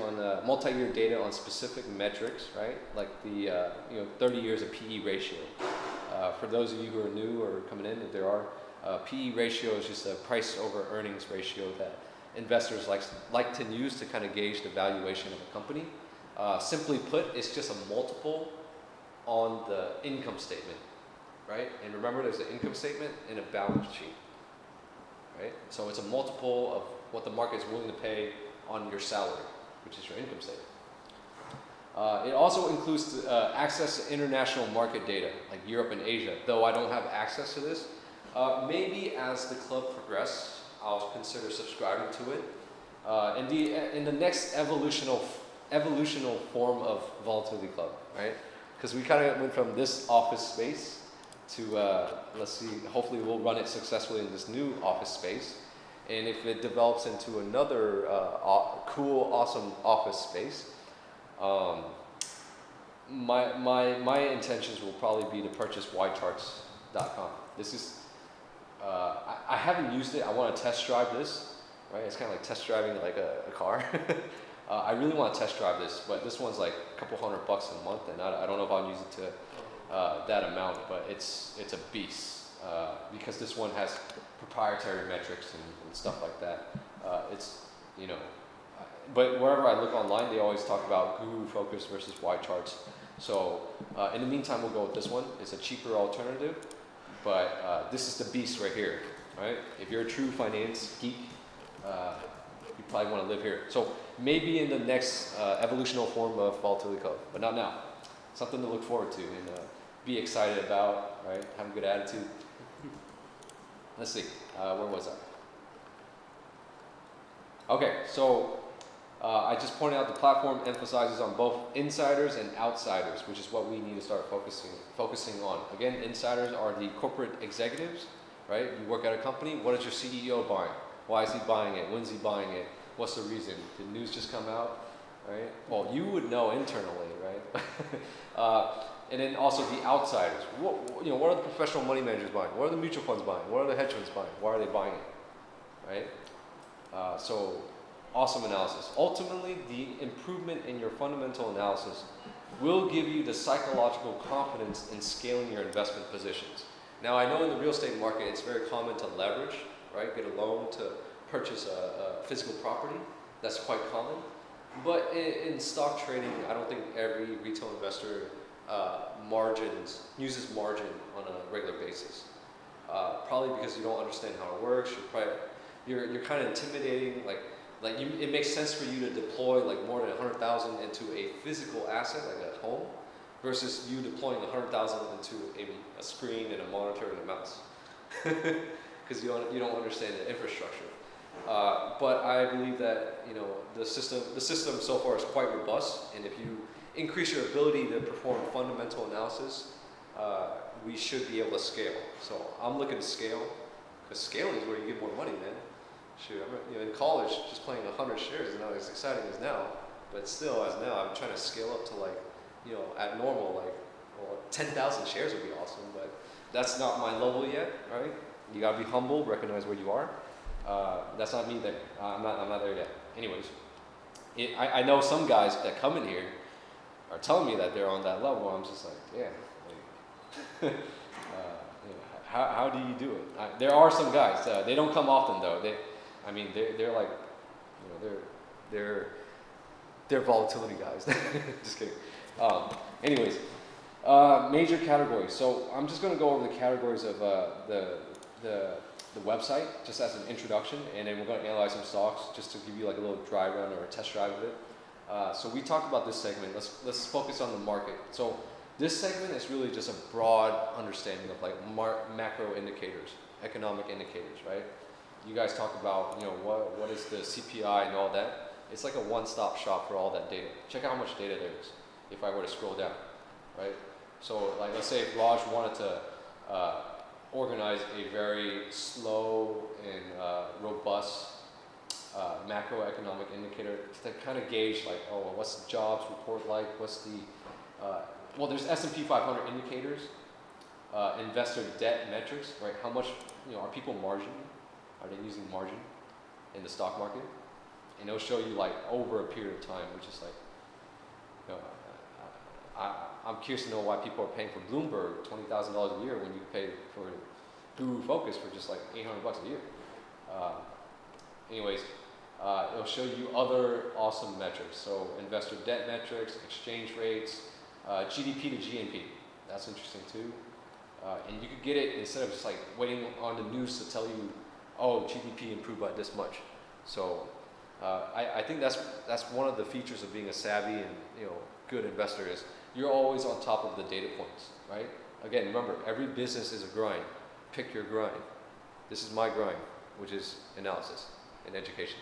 data on specific metrics, right? Like the 30 years of PE ratio. For those of you who are new or coming in, if there are, PE ratio is just a price over earnings ratio that investors like to use to kind of gauge the valuation of a company. Simply put, it's just a multiple on the income statement, right? And remember, there's an income statement and a balance sheet, right? So it's a multiple of what the market is willing to pay on your salary, which is your income statement. It also includes access to international market data, like Europe and Asia. Though I don't have access to this, Maybe as the club progresses, I'll consider subscribing to it. In the next evolutional form of Volatility Club, right? Because we kind of went from this office space to let's see. Hopefully, we'll run it successfully in this new office space. And if it develops into another cool, awesome office space, my intentions will probably be to purchase ycharts.com. This is I haven't used it. I want to test drive this. Right, it's kind of like test driving like a car. I really want to test drive this, but this one's like a couple $100 a month, and I don't know if I'll use it to that amount, but it's a beast because this one has proprietary metrics and stuff like that. It's but wherever I look online, they always talk about GuruFocus versus YCharts. So in the meantime, we'll go with this one. It's a cheaper alternative, but this is the beast right here. Right? If you're a true finance geek, you probably want to live here. So maybe in the next evolutional form of Volatility Club, but not now. Something to look forward to and be excited about, right? Have a good attitude. Let's see, where was I? Okay, so I just pointed out the platform emphasizes on both insiders and outsiders, which is what we need to start focusing on. Again, insiders are the corporate executives, right? You work at a company, what is your CEO buying? Why is he buying it? When's he buying it? What's the reason? Did news just come out? Right? Well, you would know internally, right? And then also the outsiders. What are the professional money managers buying? What are the mutual funds buying? What are the hedge funds buying? Why are they buying it? Right? So awesome analysis. Ultimately, the improvement in your fundamental analysis will give you the psychological confidence in scaling your investment positions. Now, I know in the real estate market, it's very common to leverage, right? Get a loan to purchase a physical property. That's quite common. But in stock trading, I don't think every retail investor uses margin on a regular basis. Probably because you don't understand how it works. You're kind of intimidating. It makes sense for you to deploy like more than 100,000 into a physical asset like a home, versus you deploying 100,000 into a screen and a monitor and a mouse. Because you don't understand the infrastructure. But I believe that the system so far is quite robust, and if you increase your ability to perform fundamental analysis, we should be able to scale. So I'm looking to scale, because scaling is where you get more money, man. Shoot, in college, just playing 100 shares is not as exciting as now, but still, as now, I'm trying to scale up to at normal, 10,000 shares would be awesome, but that's not my level yet, right? You gotta be humble, recognize where you are. That's not me there. I'm not there yet. Anyways, I know some guys that come in here are telling me that they're on that level. I'm just like, yeah. How do you do it? There are some guys. They don't come often though. They're like, they're volatility guys. Just kidding. Anyways, major categories. So I'm just going to go over the categories of the website just as an introduction, and then we're going to analyze some stocks just to give you like a little dry run or a test drive of it. So we talked about this segment. Let's focus on the market. So this segment is really just a broad understanding of like macro indicators, economic indicators, right? You guys talk about what is the CPI and all that. It's like a one-stop shop for all that data. Check out how much data there is if I were to scroll down, right? So like let's say if Raj wanted to organize a very slow and robust macroeconomic indicator to kind of gauge like, what's the jobs report like? What's the there's S&P 500 indicators, investor debt metrics, right? How much are people margining? Are they using margin in the stock market? And it'll show you like over a period of time, which is like, I'm curious to know why people are paying for Bloomberg $20,000 a year when you pay for GuruFocus for just like $800 a year. Anyways, it'll show you other awesome metrics. So investor debt metrics, exchange rates, GDP to GNP. That's interesting too. And you could get it instead of just like waiting on the news to tell you, GDP improved by this much. So I think that's one of the features of being a savvy and good investor is you're always on top of the data points, right? Again, remember, every business is a grind. pick your grind. This is my grind, which is analysis and education.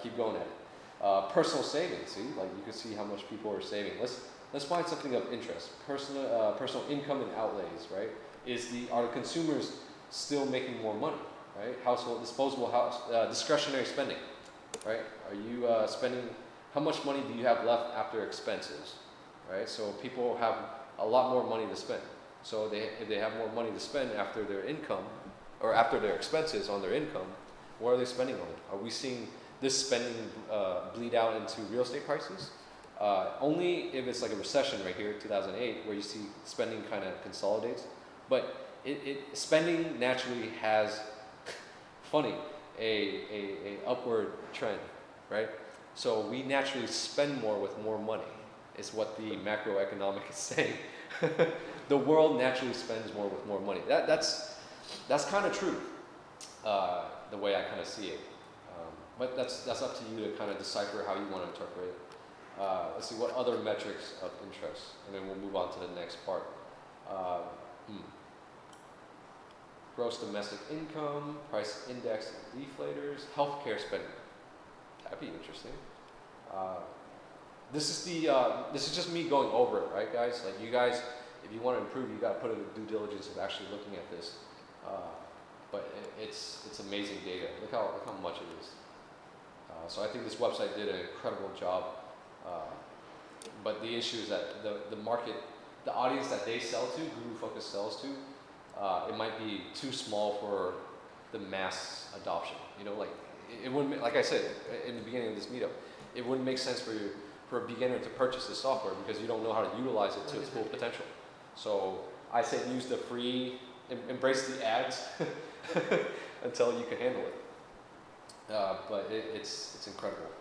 Keep going at it. Personal savings, see, like you can see how much people are saving. Let's find something of interest. Personal income and outlays, right? Are the consumers still making more money, right? Household disposable discretionary spending, right? Are you spending? How much money do you have left after expenses, right? So people have a lot more money to spend. So if they have more money to spend after their income, or after their expenses on their income, what are they spending on? Are we seeing this spending bleed out into real estate prices? Only if it's like a recession right here, 2008, where you see spending kind of consolidates. But spending naturally has, funny, a upward trend, right? So we naturally spend more with more money, is what the macroeconomic is saying. The world naturally spends more with more money. That's kind of true, the way I kind of see it. But that's up to you to kind of decipher how you want to interpret it. Let's see, what other metrics of interest, and then we'll move on to the next part. Gross domestic income, price index and deflators, healthcare spending. That'd be interesting. This is just me going over it, right, guys? Like you guys, if you want to improve, you got to put in the due diligence of actually looking at this. But it's amazing data. Look how much it is. So I think this website did an incredible job. But the issue is that the market, the audience that they sell to, GuruFocus sells to, it might be too small for the mass adoption. You know, like it wouldn't. Like I said in the beginning of this meetup, it wouldn't make sense for a beginner to purchase this software because you don't know how to utilize it to its full potential. So I say use the free, embrace the ads until you can handle it. But it's incredible.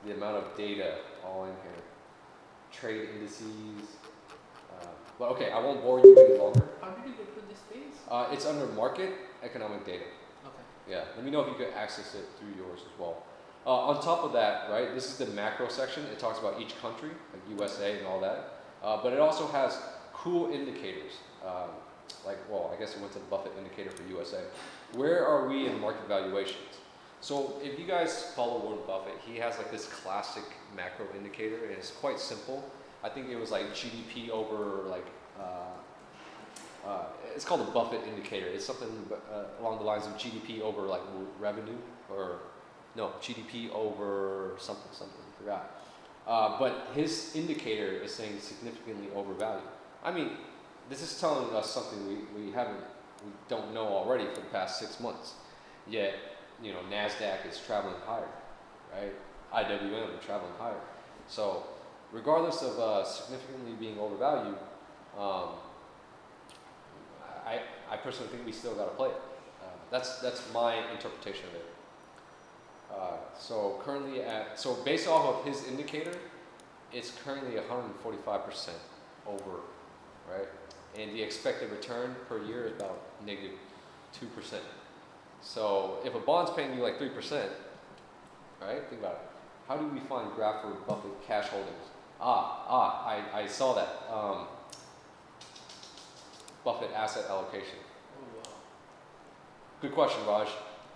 The amount of data all in here. Trade indices. But okay, I won't bore you any longer. How did you get to this page? It's under market economic data. Okay. Yeah, let me know if you could access it through yours as well. On top of that, right, this is the macro section. It talks about each country, like USA and all that. But it also has cool indicators. Well, I guess it went to the Buffett indicator for USA. Where are we in market valuations? So if you guys follow Warren Buffett, he has like this classic macro indicator, and it's quite simple. I think it was like GDP over like, it's called the Buffett indicator. It's something along the lines of GDP over like revenue, or no, GDP over something, I forgot. But his indicator is saying significantly overvalued. I mean, this is telling us something we don't know already for the past 6 months. Yet, you know, NASDAQ is traveling higher, right? IWM traveling higher. So, regardless of significantly being overvalued, I personally think we still got to play it. That's my interpretation of it. So currently based off of his indicator, it's currently 145% over, right? And the expected return per year is about -2%. So if a bond's paying you like 3%, right? Think about it. How do we find graph for Buffett cash holdings? I saw that. Buffett asset allocation. Oh wow. Good question, Raj.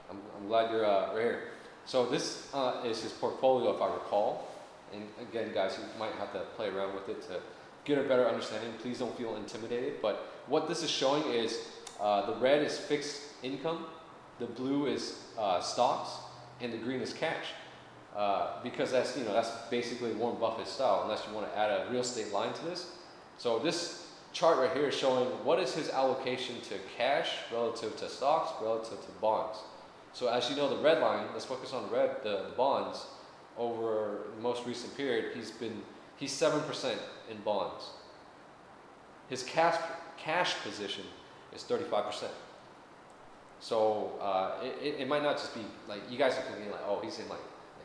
I'm glad you're right here. So this is his portfolio, if I recall. And again, guys, you might have to play around with it to get a better understanding. Please don't feel intimidated. But what this is showing is the red is fixed income, the blue is stocks, and the green is cash. Because that's basically Warren Buffett's style, unless you want to add a real estate line to this. So this chart right here is showing what is his allocation to cash relative to stocks, relative to bonds. So as you know, the red line, let's focus on the bonds. Over the most recent period, he's 7% in bonds. His cash position is 35%. So it might not just be like, you guys are thinking like, oh, he's in like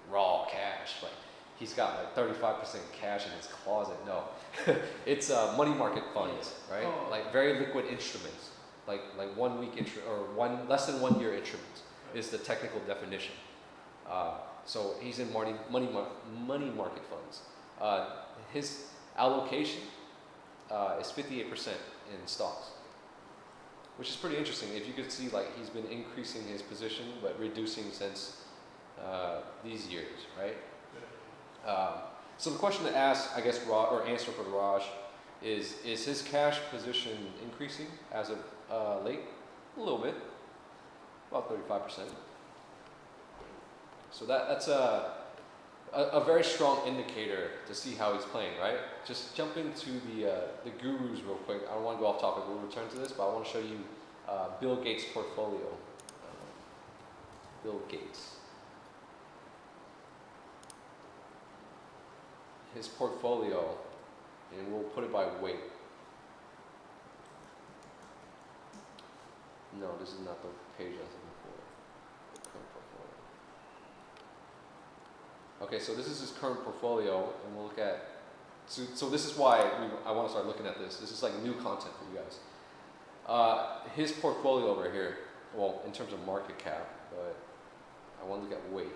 raw cash, like he's got like 35% cash in his closet. No, it's money market funds, right? Oh. Like very liquid instruments, like 1 week or less than 1 year instruments is the technical definition. So he's in money market funds. His allocation is 58% in stocks, which is pretty interesting. If you could see, like, he's been increasing his position but reducing since these years, right? So the question to ask, I guess, or answer for Raj is his cash position increasing as of late? A little bit, about 35%. So that's a very strong indicator to see how he's playing, right? Just jump into the gurus real quick. I don't want to go off topic. We'll return to this, but I want to show you Bill Gates' portfolio. Bill Gates. His portfolio, and we'll put it by weight. No, this is not the page I was looking for. Current portfolio. Okay, so this is his current portfolio, and we'll look at. So this is why I want to start looking at this. This is like new content for you guys. His portfolio over here, well, in terms of market cap, but I want to look at weight.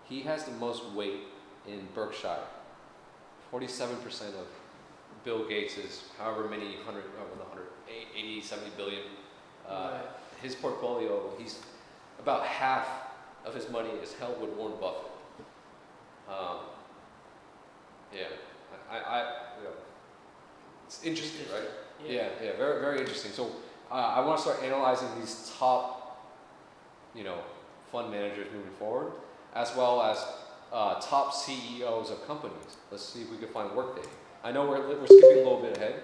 He has the most weight in Berkshire. 47% of Bill Gates is however many 80, 70 billion. Right. His portfolio, he's about half of his money is held with Warren Buffett. Yeah, it's interesting, right? Yeah, very, very interesting. So I want to start analyzing these top, fund managers moving forward, as well as top CEOs of companies. Let's see if we can find Workday. I know we're skipping a little bit ahead.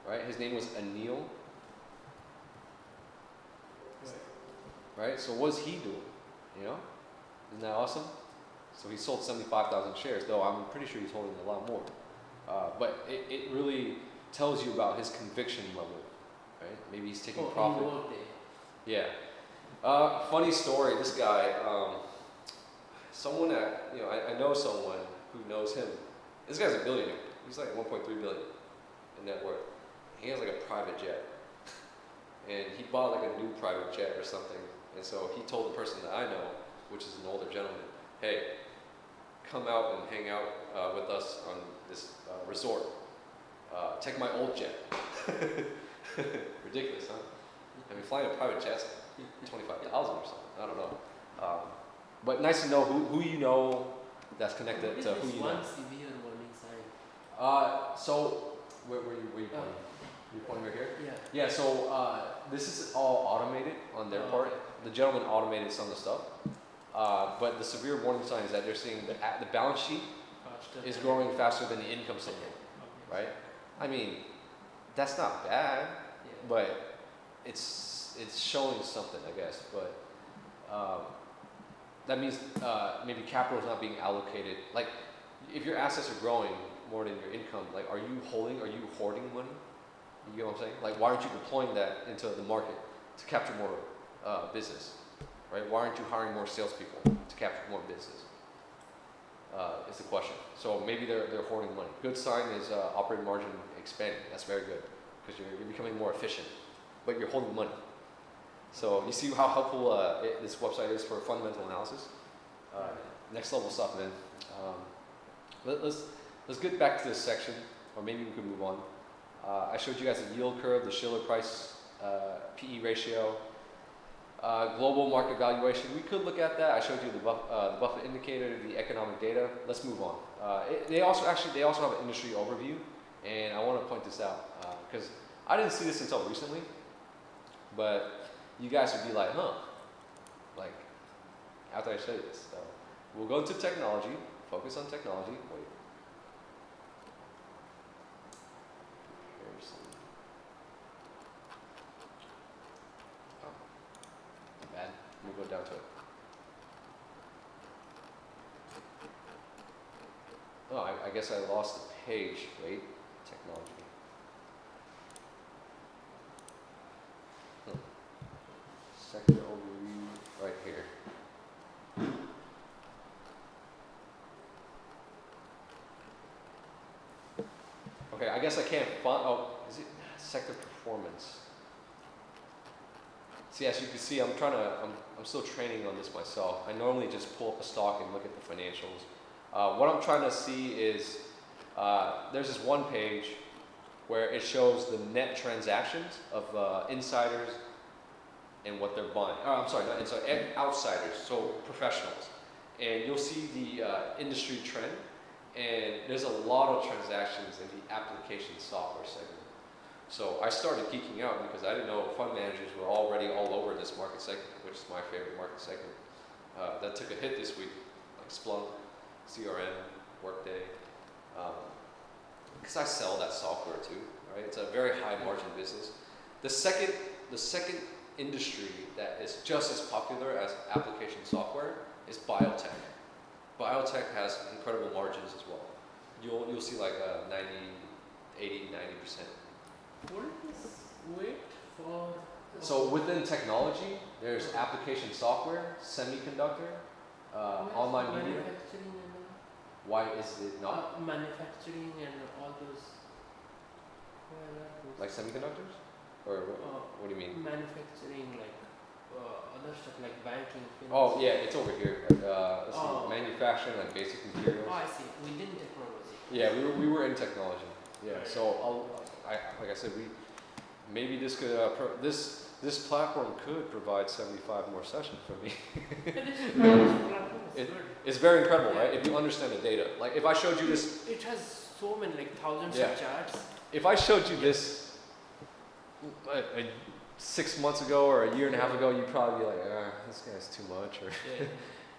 Right, his name was Anil. Right, so what's he doing? Isn't that awesome? So he sold 75,000 shares, though I'm pretty sure he's holding a lot more. But it really tells you about his conviction level, right? Maybe he's taking profit. Yeah. Funny story. This guy, someone that I know someone who knows him. This guy's a billionaire. He's like 1.3 billion in net worth. He has like a private jet, and he bought like a new private jet or something. And so he told the person that I know, which is an older gentleman, hey, come out and hang out with us on this resort. Take my old jet. Ridiculous, huh? I mean, flying a private jet's $25,000 or something. I don't know. But nice to know who you know that's connected to who you know. One severe warning sign. So where you pointing? You're pointing right here? Yeah. Yeah, so this is all automated on their part. Okay. The gentleman automated some of the stuff. But the severe warning sign is that they're seeing the balance sheet Faster is than- growing faster than the income statement, Okay. right? I mean, that's not bad, Yeah. but it's showing something, I guess. But that means maybe capital is not being allocated. Like, if your assets are growing more than your income, like, are you hoarding money? You get what I'm saying? Like, why aren't you deploying that into the market to capture more business, right? Why aren't you hiring more salespeople to capture more business? Is the question. So maybe they're hoarding money. Good sign is operating margin expanding. That's very good because you're becoming more efficient, but you're holding money. So you see how helpful this website is for fundamental analysis. Next level stuff, man. Let's get back to this section, or maybe we could move on. I showed you guys the yield curve, the Schiller price PE ratio, global market valuation. We could look at that. I showed you the Buffett indicator, the economic data. Let's move on. They also have an industry overview, and I want to point this out because I didn't see this until recently, but you guys would be like, huh? Like, after I show you this. So we'll go into technology, focus on technology. Wait. Bad. We'll go down to it. Oh, I guess I lost the page. Wait, technology. Sector overview right here. Okay, I guess I can't find. Oh, is it sector performance? See, as you can see, I'm still training on this myself. I normally just pull up a stock and look at the financials. What I'm trying to see is there's this one page where it shows the net transactions of insiders and what they're buying. Oh, I'm sorry, not insiders, outsiders, so professionals. And you'll see the industry trend, and there's a lot of transactions in the application software segment. So I started geeking out because I didn't know fund managers were already all over this market segment, which is my favorite market segment. That took a hit this week, like Splunk, CRM, Workday, because I sell that software too, right? It's a very high margin business. The second industry that is just as popular as application software is biotech. Biotech has incredible margins as well. You'll see like 80, 90%. What is wait for? So within technology, there's application software, semiconductor, online media. Manufacturing and Why is it not manufacturing and all those. like semiconductors? Or what do you mean? Manufacturing, like other stuff like banking. Oh yeah, it's over here. Like, let's Oh. see, manufacturing, like basic materials. Oh, I see. Within technology. Yeah, we were in technology. Yeah, Right. so like I said, maybe this could this platform could provide 75 more sessions for me. It's good. It's very incredible, right? If you understand the data. Like if I showed you this, It has so many, like thousands Yeah. of charts. if I showed you this 6 months ago or a year and a half ago, you'd probably be like, this guy's too much. Or Yeah.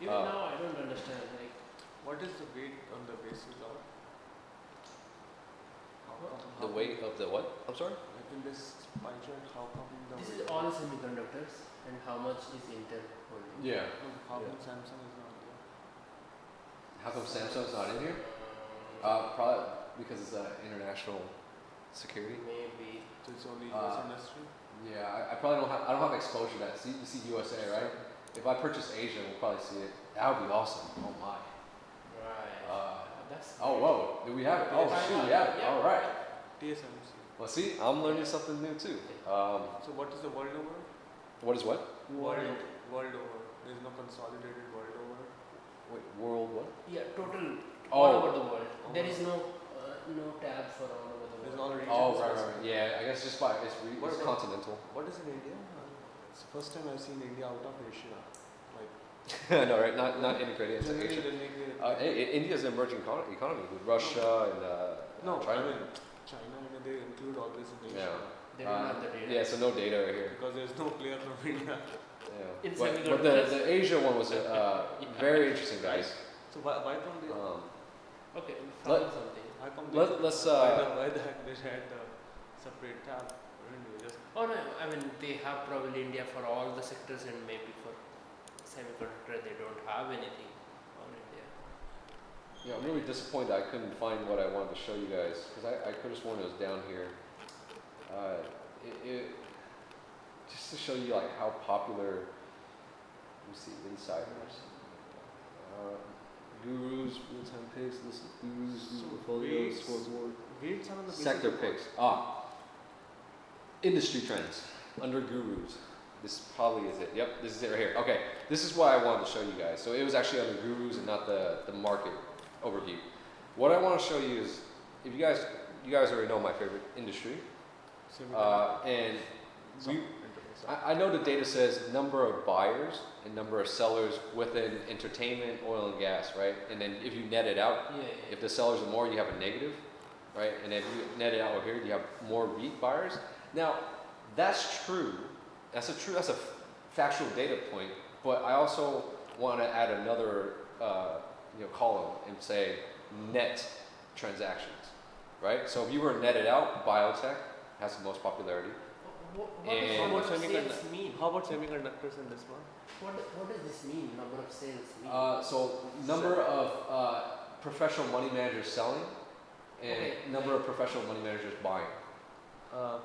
Even now, I don't understand. Like, What is the weight on the basis of? the weight of the what? I'm sorry. Like in this pie chart, how come the this weight is all semiconductors, and how much is Intel holding? Yeah. How Yeah. come Samsung is not there? How come Samsung's not in here? Probably because it's international security. Maybe. So it's only Uh, US industry? Yeah, I probably I don't have exposure to that. See, you see USA, right? If I purchase Asia, we'll probably see it. That would be awesome. Oh my. Right. That's. Oh whoa, do we have it? Oh shoot, we have it. Yeah. All right. TSMC. Well, see, I'm learning something new too. So what is the world over? What is what? World. World over. There's no consolidated world over. Wait, world what? Yeah, total. Oh. All over the world. There is no tab for all over the There's world. all regions. Oh right. Yeah, I guess just by it's What about- continental. What is in India? It's the first time I've seen India out of Asia. Like No, right? Not integrated into generally Asia. they make it. India's an emerging economy with Russia and No, China. I mean China and they include all this in Asia. Yeah. They don't have the data. Yeah, so no data right here. Because there's no player from India. Yeah. In But semiconductors? the Asia one was very interesting, guys. So why come they? Okay, we Let- found something. How come let's, why the heck they had a separate tab? Anyway, just Oh no, I mean they have probably India for all the sectors, and maybe for semiconductor they don't have anything on India. Yeah, I'm really disappointed I couldn't find what I wanted to show you guys because I could have sworn it was down here. Just to show you like how popular. Let me see, insiders, gurus, real-time picks, list of gurus, So portfolios, weights- scoreboard, weights are on the basis sector of what? picks. Industry trends under gurus. This probably is it. Yep, this is it right here. Okay, this is what I wanted to show you guys. So it was actually under gurus and not the market overview. What I want to show you is, if you guys already know my favorite industry, and I know the data says number of buyers and number of sellers within entertainment, oil and gas, right? And then if you net it out, Yeah. if the sellers are more, you have a negative, right? And if you net it out over here, you have more REIT buyers. Now, that's true. That's a factual data point. But I also want to add another, column and say net transactions, right? So if you were netted out, biotech has the most popularity. What And- does How number about of sales semiconductor? mean? How about semiconductors in this one? What does this mean? Number of sales mean? So number of professional money managers selling and Okay. number of professional money managers buying.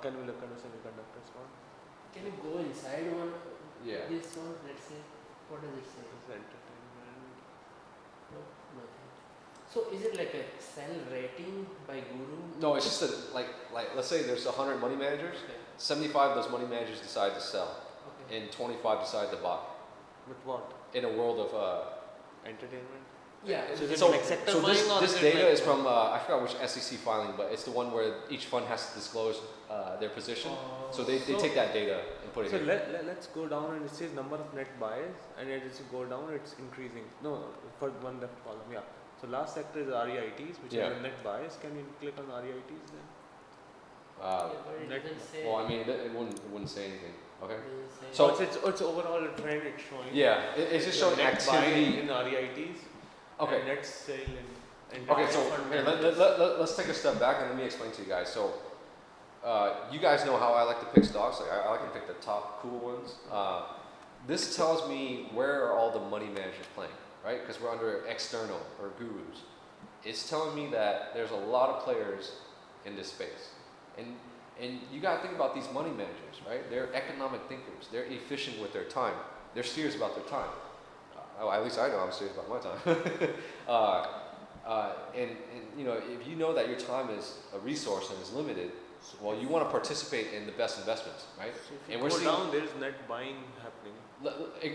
Can we look at the semiconductors one? Can you go inside one? Yeah. This one, let's say. What does it say? It's entertainment. No, nothing. So is it like a sell rating by Guru? No, it's just like let's say there's 100 money managers. Okay. 75 of those money managers decide to sell, Okay. and 25 decide to buy. With what? In a world of Entertainment? Yeah. So is it So, like sector so buying or this is it data like is from I forgot which SEC filing, but it's the one where each fund has to disclose their position. So they So- take that data and put it So here. let's go down and it says number of net buyers and as you go down it's increasing. No, for one left column, yeah. So last sector is REITs, which Yeah. are the net buyers. Can you click on REITs then? Uh, But it net- doesn't say. well, I mean, it wouldn't say anything. Okay. It doesn't say. So- it's overall a trend it's showing. Yeah, it's just The showing net activity. buying in REITs. Okay. And net sale in. Okay, so Fund here, managers. let's take a step back and let me explain to you guys. So, you guys know how I like to pick stocks. Like I like to pick the top cool ones. This tells me where are all the money managers playing, right? Because we're under external or gurus. It's telling me that there's a lot of players in this space, and you got to think about these money managers, right? They're economic thinkers. They're efficient with their time. They're serious about their time. At least I know I'm serious about my time. And you know, if you know that your time is a resource and is limited, well, you want to participate in the best investments, right? So if you And we're go seeing- down, there is net buying happening.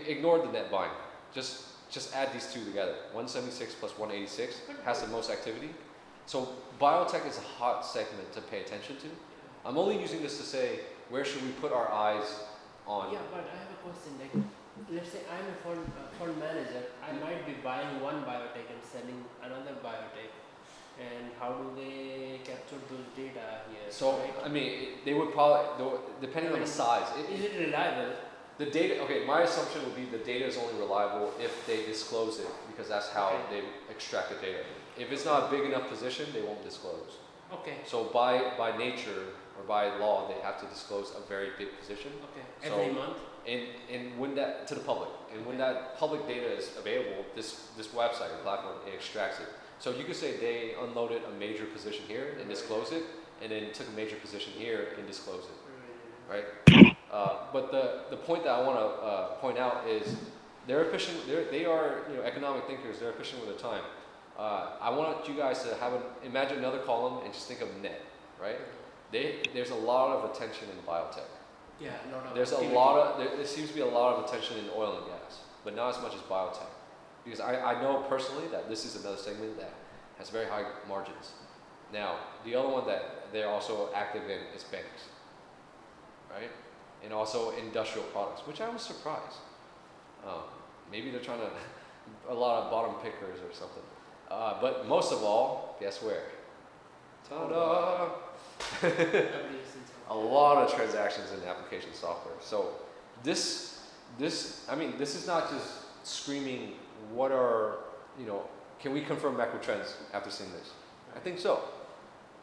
Ignore the net buying. Just add these two together. 176 plus 186 has the most activity. So biotech is a hot segment to pay attention to. I'm only using this to say where should we put our eyes on. Yeah, but I have a question. Like, let's say I'm a fund manager. I might be buying one biotech and selling another biotech. And how do they capture those data here? So right? I mean, they would probably, depending on the size. Is it reliable? The data, okay, my assumption would be the data is only reliable if they disclose it, because that's how Okay. they extract the data. If it's not a big enough position, they won't disclose. Okay. So by nature or by law, they have to disclose a very big position. Okay. So- Every month. And when that to the public, and when that public data is available, this website or platform, it extracts it. So you could say they unloaded a major position here and disclosed it, and then took a major position here and disclosed it, right? But the point that I want to point out is they're efficient. They are economic thinkers. They're efficient with their time. I want you guys to imagine another column and just think of net, right? There's a lot of attention in biotech. Yeah, not There's a lot of there seems to be a lot of attention in oil and gas, but not as much as biotech. Because I know personally that this is another segment that has very high margins. Now, the other one that they're also active in is banks, right? And also industrial products, which I was surprised. Maybe they're trying to, a lot of bottom pickers or something. But most of all, guess where? Ta-da! A lot of transactions in application software. So this is not just screaming, what are, can we confirm macro trends after seeing this? I think so.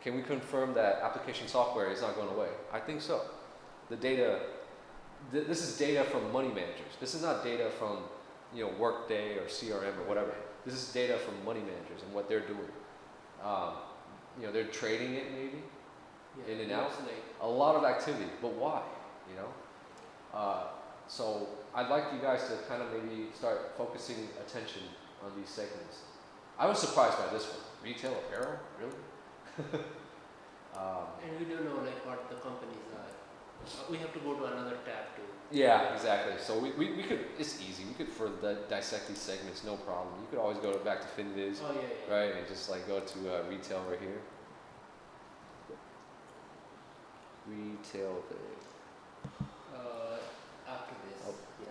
Can we confirm that application software is not going away? I think so. The data, this is data from money managers. This is not data from, Workday or CRM or whatever. This is data from money managers and what they're doing. They're trading it maybe, in and out. A lot of activity, but why? So I'd like you guys to kind of maybe start focusing attention on these segments. I was surprised by this one. Retail apparel, really? And we don't know what the companies are. We have to go to another tab too. Yeah, exactly. So we could, it's easy. We could further dissect these segments, no problem. You could always go back to FinViz, Oh yeah. right, and just go to retail right here. Retail day. After this. Oh. Yeah.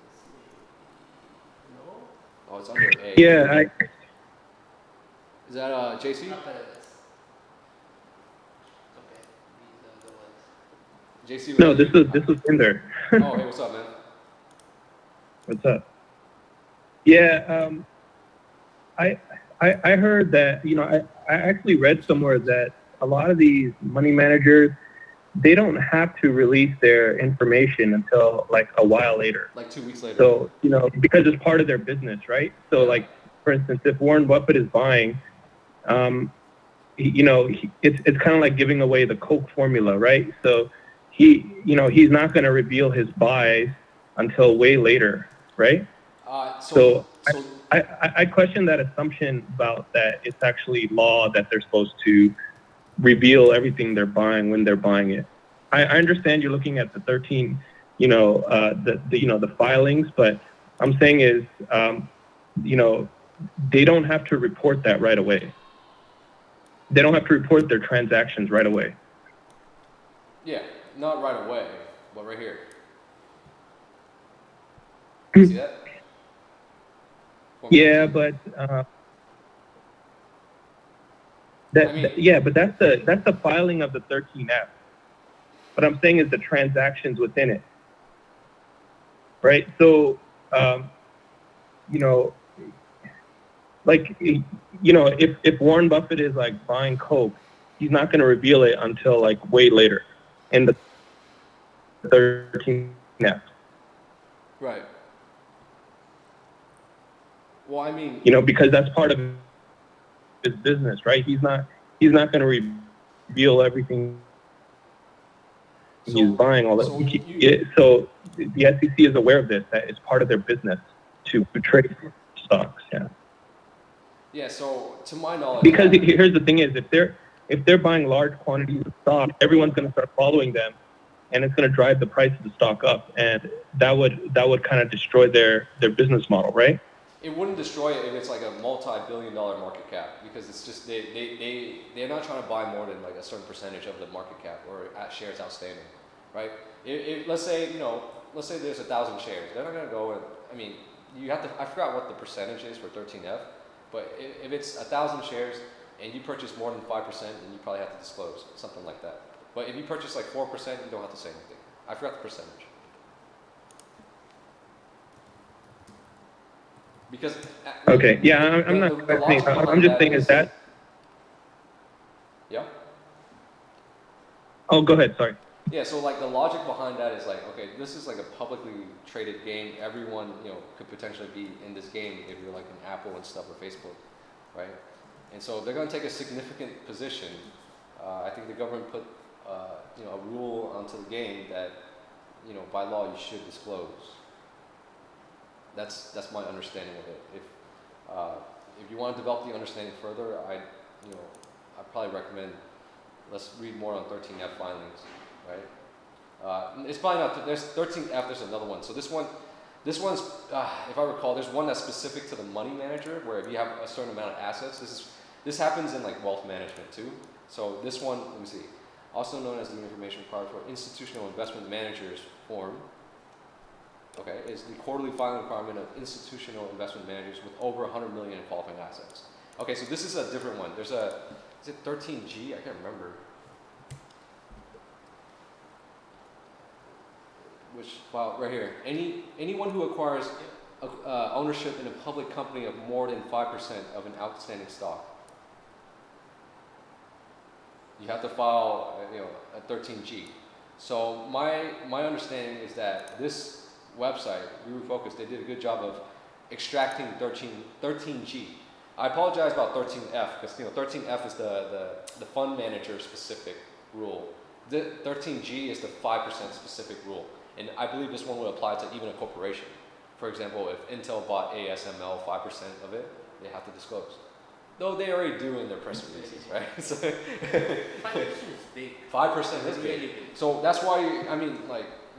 Let's see. No. Oh, it's under A. Yeah, Is that JC? After this. Okay. These are the ones. JC. no, this was in there. Oh, hey, what's up, man? What's up? Yeah, I heard that, I actually read somewhere that a lot of these money managers, they don't have to release their information until a while later. Like 2 weeks later. So, because it's part of their business, right? So for instance, if Warren Buffett is buying, it's kind of like giving away the Coke formula, right? So he's not going to reveal his buys until way later, right? So I question that assumption about that it's actually law that they're supposed to reveal everything they're buying when they're buying it. I understand you're looking at the 13, the filings, but I'm saying is, they don't have to report that right away. They don't have to report their transactions right away. Yeah, not right away, but right here. See that? Yeah, but yeah, but that's the filing of the 13F. What I'm saying is the transactions within it, right? So, you know, like, you know, if Warren Buffett is like buying Coke, he's not going to reveal it until like way later in the 13F. Right. Well, I mean, You know, because that's part of his business, right? He's not going to reveal everything he's buying. All that. So the SEC is aware of this. That it's part of their business to trade stocks. Yeah. Yeah. So to my knowledge, Because here's the thing: is if they're buying large quantities of stock, everyone's going to start following them, and it's going to drive the price of the stock up, and that would kind of destroy their business model, right? it wouldn't destroy it if it's like a multi-billion-dollar market cap, because it's just they're not trying to buy more than like a certain percentage of the market cap or shares outstanding, right? Let's say there's 1,000 shares, they're not going to go and, I mean, you have to, I forgot what the percentage is for 13F, but if it's 1,000 shares and you purchase more than 5%, then you probably have to disclose something like that. But if you purchase like 4%, you don't have to say anything. I forgot the percentage. Because okay, yeah, I'm not saying. I'm just saying is that. Yeah. Oh, go ahead. Sorry. Yeah. So like the logic behind that is like, okay, this is like a publicly traded game. Everyone, could potentially be in this game if you're like an Apple and stuff or Facebook, right? And so they're going to take a significant position. I think the government put a rule onto the game that by law you should disclose. That's my understanding of it. If you want to develop the understanding further, I'd probably recommend let's read more on 13F filings, right? It's probably not. There's 13F. There's another one. So this one's if I recall, there's one that's specific to the money manager, where if you have a certain amount of assets, this happens in like wealth management too. So this one, let me see, also known as the information required for institutional investment managers form. Okay, is the quarterly filing requirement of institutional investment managers with over 100 million in qualifying assets. Okay, so this is a different one. Is it 13G? I can't remember. Which file? Right here. Anyone who acquires ownership in a public company of more than 5% of an outstanding stock. You have to file, a 13G. So my understanding is that this website, GuruFocus, they did a good job of extracting 13G. I apologize about 13F because 13F is the fund manager specific rule. The 13G is the 5% specific rule, and I believe this one would apply to even a corporation. For example, if Intel bought ASML 5% of it, they have to disclose. Though they already do in their press releases, right? So 5% is big. 5% is Really big. big. So that's why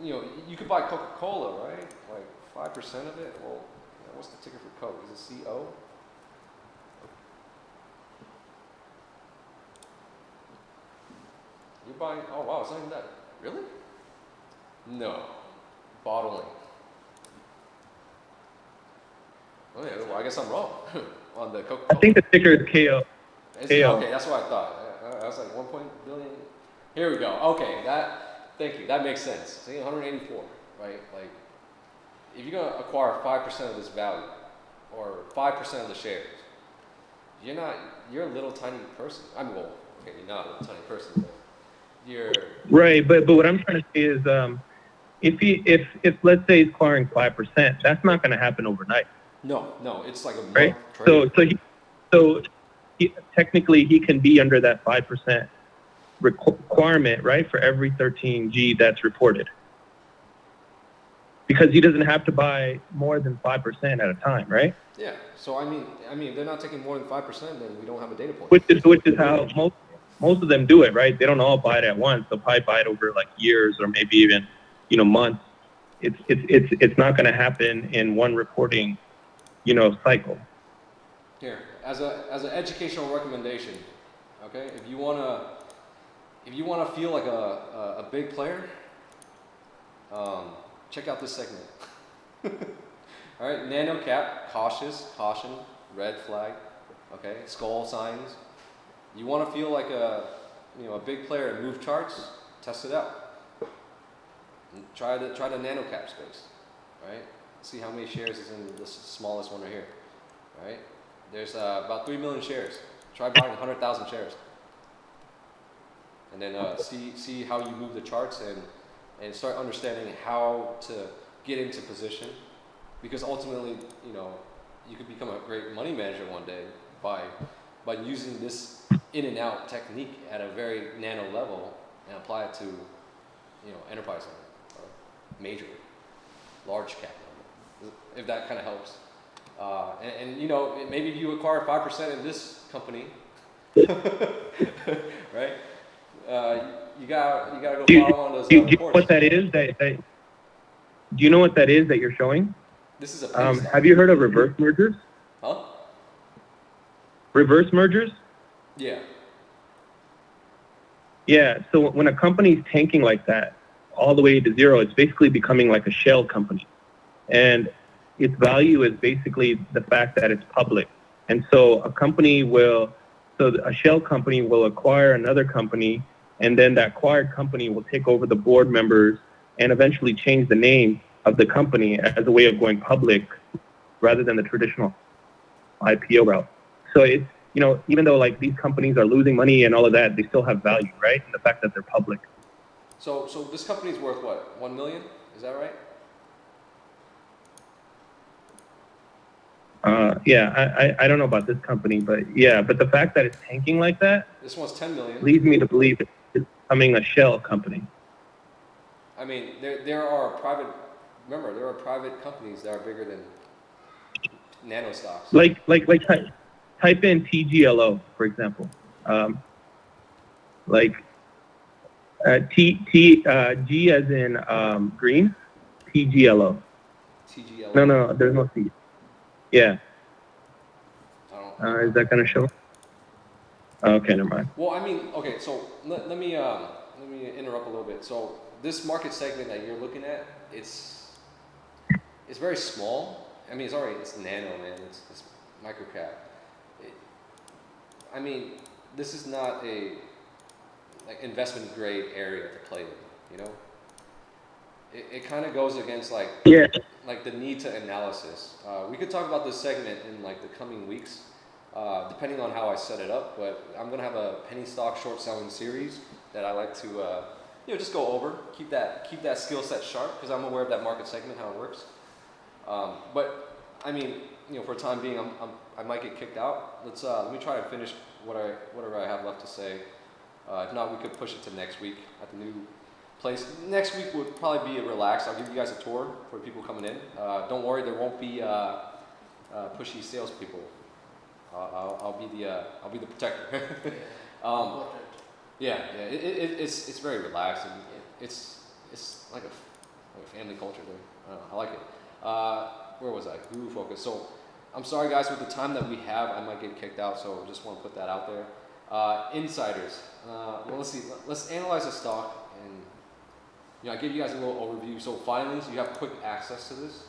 you could buy Coca-Cola, right? Like 5% of it. Well, what's the ticker for Coke? Is it CO? You're buying. Oh wow, it's not even that. Really? No, bottling. Oh yeah, well, I guess I'm wrong on the Coca-Cola. I think the ticker is KO. KO. Okay, that's what I thought. I was like 1 billion. Here we go. Okay, thank you. That makes sense. See, 184, right? Like, if you're gonna acquire 5% of this value, or 5% of the shares, you're a little tiny person. I mean, well, okay, you're not a little tiny person, but you're right. But what I'm trying to say is, if let's say he's acquiring 5%, that's not going to happen overnight. No, it's like a month right. trade. So technically he can be under that 5% requirement, right, for every 13G that's reported, because he doesn't have to buy more than 5% at a time, right? Yeah. So I mean, if they're not taking more than 5%, then we don't have a data point. Which is how most of them do it, right? They don't all buy it at once. They'll probably buy it over like years or maybe even months. It's not going to happen in one reporting cycle. Here, as an educational recommendation, okay? If you wanna feel like a big player, check out this segment. All right, nano cap, caution, red flag, okay? Skull signs. You want to feel like a big player and move charts? Test it out. And try the nano cap space, right? See how many shares is in the smallest one right here, right? There's about 3 million shares. Try buying 100,000 shares, and then see how you move the charts and start understanding how to get into position, because ultimately, you could become a great money manager one day by using this in and out technique at a very nano level and apply it to, enterprise level, or major, large cap level, if that kind of helps. Maybe you acquire 5% in this company, right? You gotta go follow on those. Do you know what that is? Do you know what that is that you're showing? This is a penny stock. Have you heard of reverse mergers? Huh? Reverse mergers? Yeah. Yeah. So when a company's tanking like that, all the way to zero, it's basically becoming like a shell company, and its value is basically the fact that it's public. And so a shell company will acquire another company, and then that acquired company will take over the board members and eventually change the name of the company as a way of going public rather than the traditional IPO route. So it's, even though like these companies are losing money and all of that, they still have value, right? And the fact that they're public. So this company's worth what? 1 million? Is that right? I don't know about this company, but the fact that it's tanking like that, This one's 10 million. leads me to believe it's becoming a shell company. I mean, there are private companies that are bigger than nano stocks. Like type in TGLO, for example. G as in green, TGLO. TGL. No, there's no C. Yeah. I don't. Is that gonna show? Okay, never mind. Well, I mean, okay. So let me interrupt a little bit. So this market segment that you're looking at, it's very small. I mean, it's nano, man. It's micro cap. This is not a investment grade area to play in. It kind of goes against the need to analysis. We could talk about this segment in the coming weeks, depending on how I set it up. But I'm gonna have a penny stock short selling series that I like to just go over, keep that skill set sharp, because I'm aware of that market segment, how it works. But for the time being, I might get kicked out. Let me try to finish whatever I have left to say. If not, we could push it to next week at the new place. Next week would probably be relaxed. I'll give you guys a tour for people coming in. Don't worry, there won't be pushy salespeople. I'll be the protector. It's very relaxed, and it's like a family culture there. I like it. Where was I? GuruFocus. So I'm sorry guys, with the time that we have, I might get kicked out. So just want to put that out there. Insiders. Well, let's see. Let's analyze the stock, and I give you guys a little overview. So filings, you have quick access to this,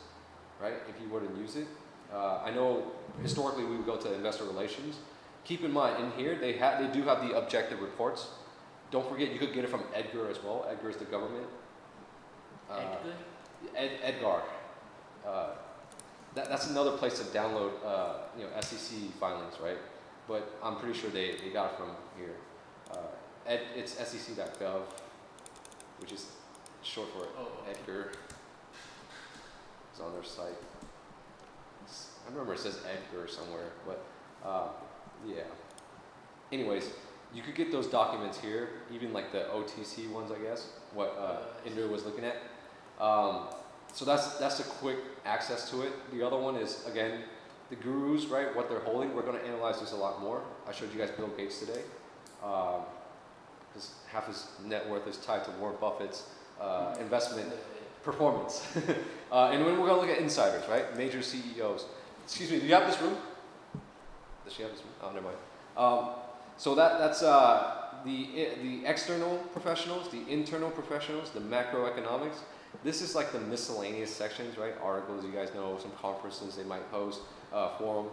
right? If you were to use it. I know historically we would go to investor relations. Keep in mind, in here they do have the objective reports. Don't forget, you could get it from Edgar as well. Edgar is the government. Edgar. That's another place to download, SEC filings, right? But I'm pretty sure they got it from here. It's sec.gov, which is short for Edgar. It's on their site. I remember it says Edgar somewhere, but yeah. Anyways, you could get those documents here, even like the OTC ones, I guess, what Indra was looking at. So that's a quick access to it. The other one is, again, the gurus, right, what they're holding. We're going to analyze this a lot more. I showed you guys Bill Gates today, because half his net worth is tied to Warren Buffett's investment performance. And then we're going to look at insiders, right, major CEOs. Excuse me, do you have this room? Does she have this one? Oh, never mind. So that's the external professionals, the internal professionals, the macroeconomics. This is like the miscellaneous sections, right? Articles, you guys know, some conferences they might host, forum.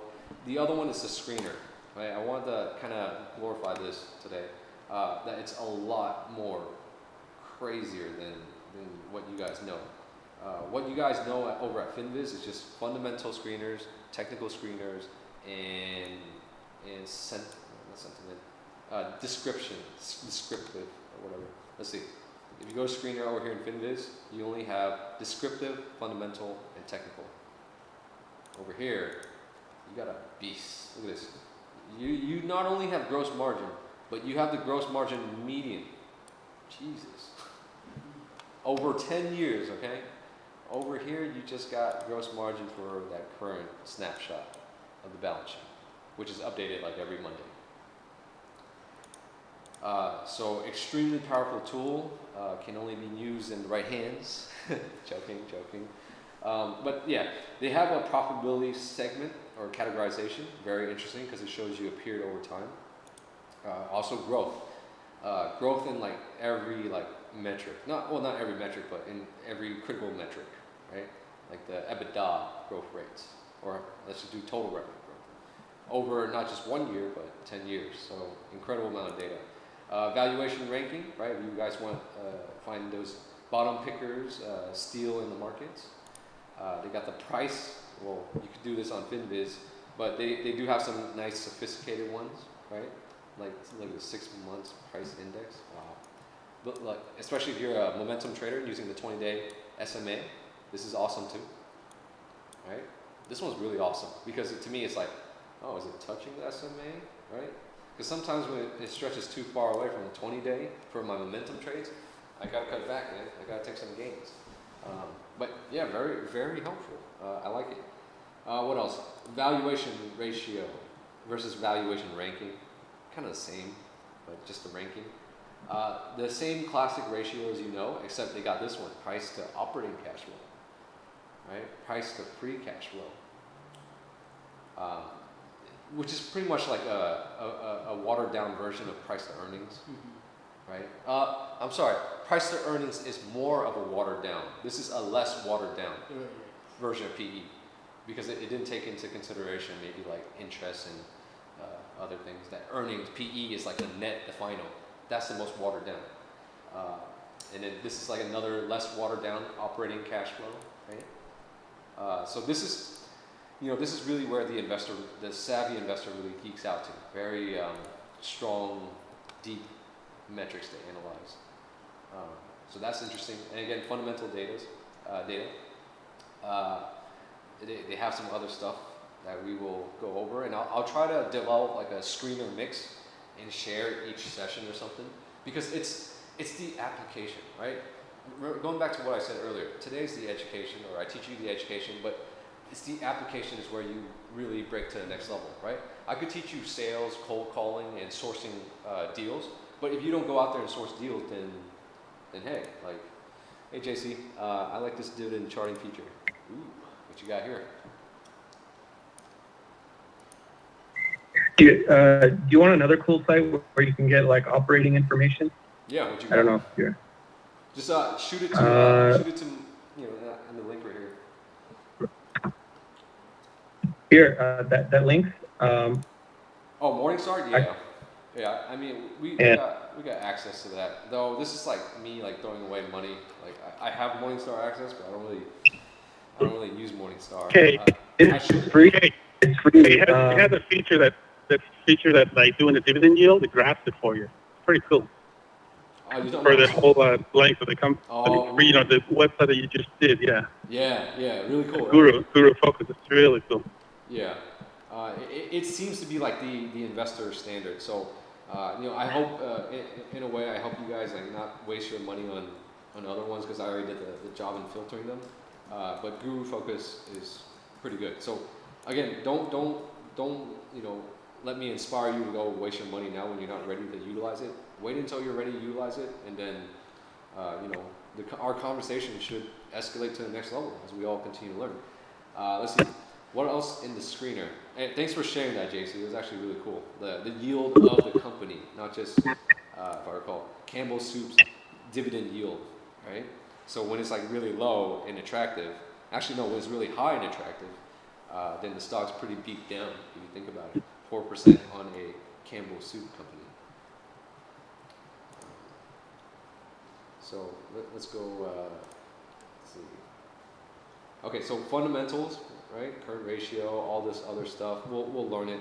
The other one is the screener, right? I wanted to kind of glorify this today, that it's a lot more crazier than what you guys know. What you guys know over at FinViz is just fundamental screeners, technical screeners, and descriptive or whatever. Let's see. If you go to screener over here in FinViz, you only have descriptive, fundamental, and technical. Over here, you got a beast. Look at this. You not only have gross margin, but you have the gross margin median. Jesus. Over 10 years, okay? Over here, you just got gross margin for that current snapshot of the balance sheet, which is updated like every Monday. So extremely powerful tool, can only be used in the right hands. joking. But yeah, they have a profitability segment or categorization, very interesting because it shows you a period over time. Also growth. Growth in like every like metric, not every metric, but in every critical metric, right? Like the EBITDA growth rates, or let's just do total revenue growth over not just 1 year, but 10 years. So incredible amount of data. Valuation ranking, right? You guys want find those bottom pickers, steal in the markets. They got the price. Well, you could do this on FinViz, but they do have some nice sophisticated ones, right? Like the 6 months price index. Wow. But like, especially if you're a momentum trader using the 20-day SMA, this is awesome too, right? This one's really awesome because to me it's like, oh, is it touching the SMA, right? Because sometimes when it stretches too far away from the 20-day for my momentum trades, I gotta cut it back, man. I gotta take some gains. But yeah, very, very helpful. I like it. What else? Valuation ratio versus valuation ranking. Kind of the same, but just the ranking. The same classic ratio as you know, except they got this one, price to operating cash flow, right? Price to free cash flow, which is pretty much like a watered down version of price to earnings, right? I'm sorry, price to earnings is more of a watered down. This is a less watered down version of PE because it didn't take into consideration maybe like interest and other things. That earnings, PE is like the net, the final. That's the most watered down. And then this is like another less watered down operating cash flow, right? So this is, this is really where the savvy investor really geeks out to. Very strong, deep metrics to analyze. So that's interesting. And again, fundamental data. They have some other stuff that we will go over, and I'll try to develop like a screener mix and share each session or something, because it's the application, right? Going back to what I said earlier, today's the education, or I teach you the education, but it's the application is where you really break to the next level, right? I could teach you sales, cold calling, and sourcing deals, but if you don't go out there and source deals, then hey, like, hey JC, I like this dividend charting feature. Ooh, what you got here? Do you want another cool site where you can get like operating information? Yeah, what you got? I don't know if you're. Just shoot it to in the link right here. Here, that link. Oh, Morningstar, yeah. Yeah, I mean, we got access to that. Though this is like me like throwing away money. Like I have Morningstar access, but I don't really use Morningstar. Okay, it's free. It's free. It has a feature that like doing the dividend yield, it graphs it for you. It's pretty cool. For the whole length of the company, the website that you just did, yeah. Yeah, really cool. GuruFocus, it's really cool. Yeah, it seems to be like the investor standard. So, I hope in a way I help you guys like not waste your money on other ones because I already did the job in filtering them. But GuruFocus is pretty good. So again, don't let me inspire you to go waste your money now when you're not ready to utilize it. Wait until you're ready to utilize it, and then our conversation should escalate to the next level as we all continue to learn. Let's see. What else in the screener? And thanks for sharing that, JC. It was actually really cool. The yield of the company, not just, if I recall, Campbell Soup's dividend yield, right? So when it's like really low and attractive, actually no, when it's really high and attractive, then the stock's pretty beat down if you think about it. 4% on a Campbell Soup company. So let's go, let's see. Okay, so fundamentals, right? Current ratio, all this other stuff. We'll learn it.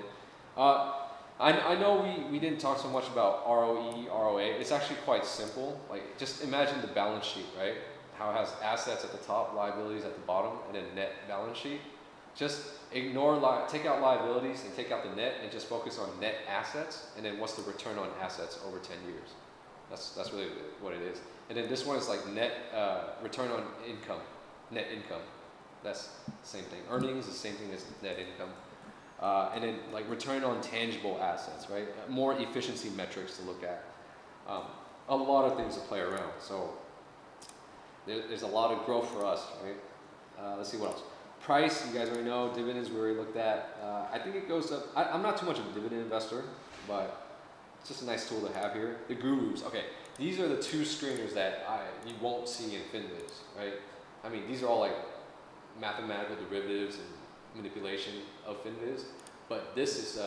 I know we didn't talk so much about ROE, ROA. It's actually quite simple. Like just imagine the balance sheet, right? How it has assets at the top, liabilities at the bottom, and then net balance sheet. Just ignore, take out liabilities and take out the net and just focus on net assets. And then what's the return on assets over 10 years? That's really what it is. And then this one is like net return on income, net income. That's the same thing. Earnings is the same thing as net income. And then like return on tangible assets, right? More efficiency metrics to look at. A lot of things to play around. So there's a lot of growth for us, right? Let's see what else. Price, you guys already know. Dividends, we already looked at. I think it goes up. I'm not too much of a dividend investor, but it's just a nice tool to have here. The gurus, okay. These are the two screeners that you won't see in FinViz, right? I mean, these are all like mathematical derivatives and manipulation of FinViz, but this is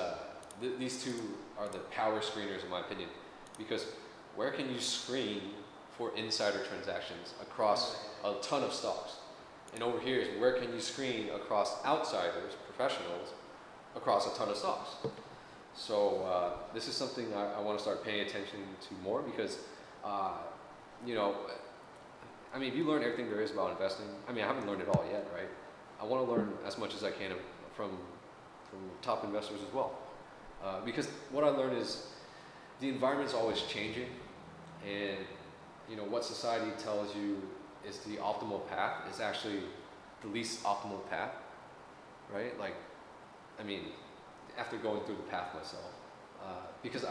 these two are the power screeners in my opinion, because where can you screen for insider transactions across a ton of stocks? And over here is where can you screen across outsiders, professionals, across a ton of stocks? So this is something I want to start paying attention to more because, you know, I mean, if you learn everything there is about investing, I mean, I haven't learned it all yet, right? I want to learn as much as I can from top investors as well. Because what I learned is the environment's always changing, and you know what society tells you is the optimal path is actually the least optimal path, right? Like, I mean, after going through the path myself, because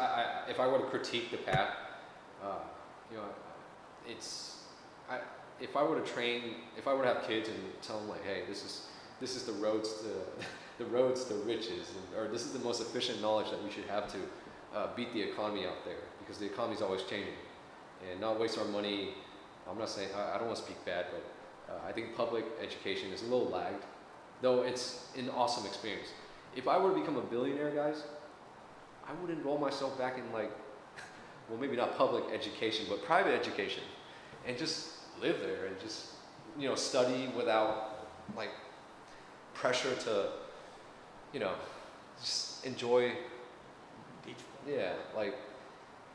if I were to critique the path, you know, if I were to have kids and tell them like, hey, this is the roads to riches, or this is the most efficient knowledge that we should have to beat the economy out there, because the economy is always changing, and not waste our money. I'm not saying, I don't want to speak bad, but I think public education is a little lagged, though it's an awesome experience. If I were to become a billionaire, guys, I would enroll myself back in like, well, maybe not public education, but private education, and just live there and just, you know, study without like pressure to, you know, just enjoy. Yeah, like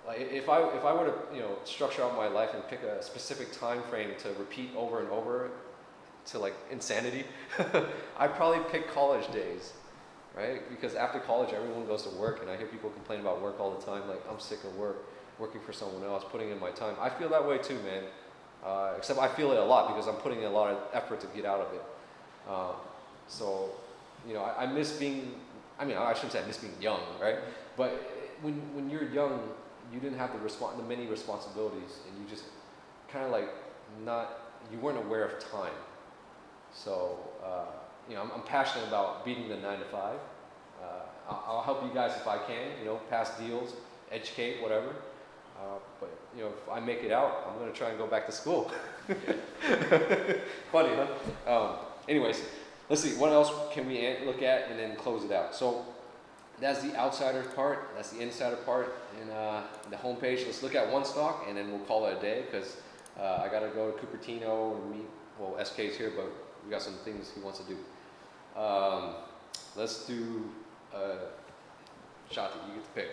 if I were to, you know, structure out my life and pick a specific time frame to repeat over and over to like insanity, I'd probably pick college days, right? Because after college, everyone goes to work, and I hear people complain about work all the time. Like, I'm sick of work, working for someone else, putting in my time. I feel that way too, man. Except I feel it a lot because I'm putting in a lot of effort to get out of it. So, you know, I miss being, I mean, I shouldn't say I miss being young, right? But when you're young, you didn't have the many responsibilities, and you just kind of like you weren't aware of time. So, you know, I'm passionate about beating the 9 to 5. I'll help you guys if I can, you know, pass deals, educate, whatever. But, you know, if I make it out, I'm going to try and go back to school. Funny, huh? Anyways, let's see. What else can we look at and then close it out? So that's the outsider part. That's the insider part. And the homepage, let's look at one stock, and then we'll call it a day, because I got to go to Cupertino and meet, well, SK's here, but we got some things he wants to do. Let's do Shati, you get to pick.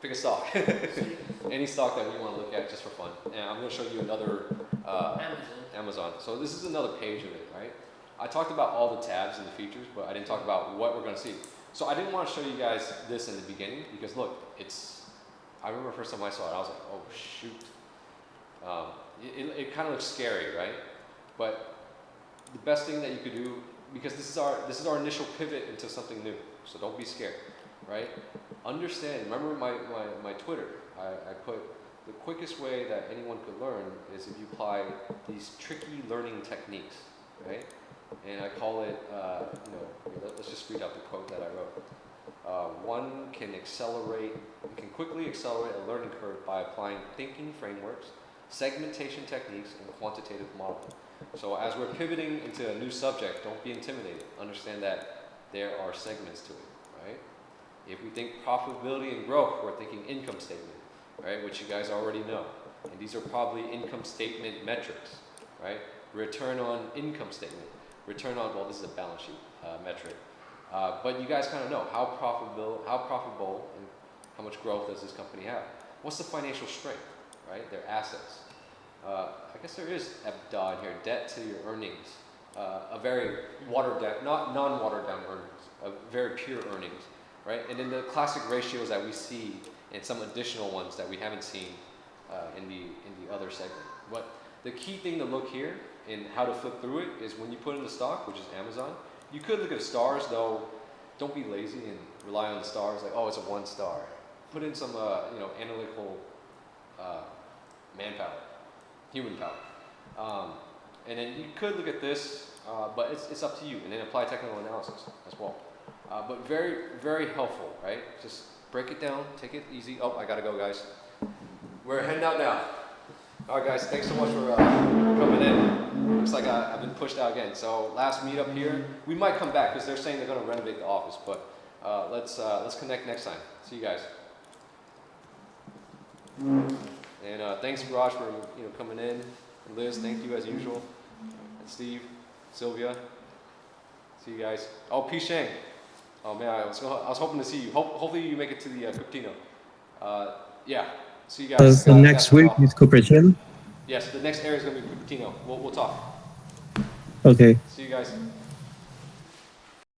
Pick a stock. Any stock that we want to look at just for fun. And I'm going to show you another Amazon. So this is another page of it, right? I talked about all the tabs and the features, but I didn't talk about what we're going to see. So I didn't want to show you guys this in the beginning because look, I remember the first time I saw it, I was like, oh shoot. It kind of looks scary, right? But the best thing that you could do, because this is our initial pivot into something new, so don't be scared, right? Understand, remember my Twitter, I put the quickest way that anyone could learn is if you apply these tricky learning techniques, right? and I call it, let's just read out the quote that I wrote. One can quickly accelerate a learning curve by applying thinking frameworks, segmentation techniques, and quantitative modeling. So as we're pivoting into a new subject, don't be intimidated. Understand that there are segments to it, right? If we think profitability and growth, we're thinking income statement, right? Which you guys already know. And these are probably income statement metrics, right? Return on income statement. Return on, well, this is a balance sheet metric. But you guys kind of know how profitable, and how much growth does this company have? What's the financial strength, right? Their assets. I guess there is EBITDA in here, debt to your earnings. A very watered down, not non-watered down earnings, a very pure earnings, right? And then the classic ratios that we see and some additional ones that we haven't seen in the other segment. But the key thing to look here and how to flip through it is when you put in the stock, which is Amazon, you could look at stars, though. Don't be lazy and rely on the stars like, oh, it's a 1 star. Put in some, analytical manpower, human power, and then you could look at this, but it's up to you. And then apply technical analysis as well. But very, very helpful, right? Just break it down, take it easy. Oh, I gotta go, guys. We're heading out now. All right, guys. Thanks so much for coming in. Looks like I've been pushed out again. So last meetup here. We might come back because they're saying they're going to renovate the office. But let's connect next time. See you guys. And thanks, Raj, for coming in. And Liz, thank you as usual. And Steve, Sylvia. See you guys. Oh, P. Shang. Oh man, I was hoping to see you. Hopefully you make it to the Cupertino. Yeah. See you guys. So next week is Cupertino? Yes, the next area is going to be Cupertino. We'll talk. Okay. See you guys.